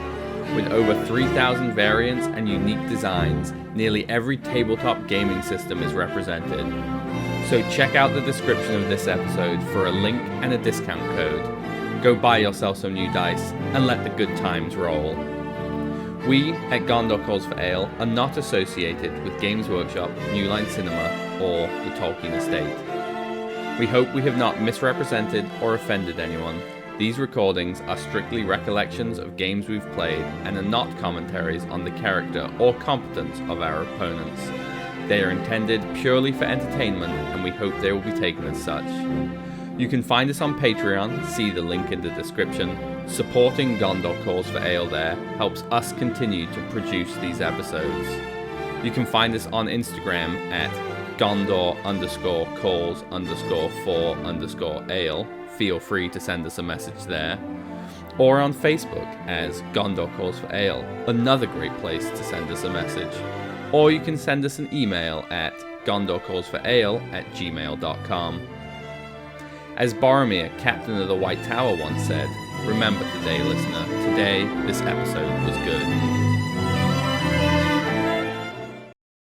With over 3,000 variants and unique designs, nearly every tabletop gaming system is represented. So check out the description of this episode for a link and a discount code. Go buy yourself some new dice and let the good times roll. We at Gondor Calls for Ale are not associated with Games Workshop, New Line Cinema, or the Tolkien Estate. We hope we have not misrepresented or offended anyone. These recordings are strictly recollections of games we've played and are not commentaries on the character or competence of our opponents. They are intended purely for entertainment, and we hope they will be taken as such. You can find us on Patreon, see the link in the description, Supporting Gondor Calls for Ale there helps us continue to produce these episodes. You can find us on Instagram at Gondor_calls_for_ale. Feel free to send us a message there. Or on Facebook as Gondor Calls for Ale, another great place to send us a message. Or you can send us an email at gondorcallsforale@gmail.com. As Boromir, captain of the White Tower, once said, remember today, listener, today this episode was good.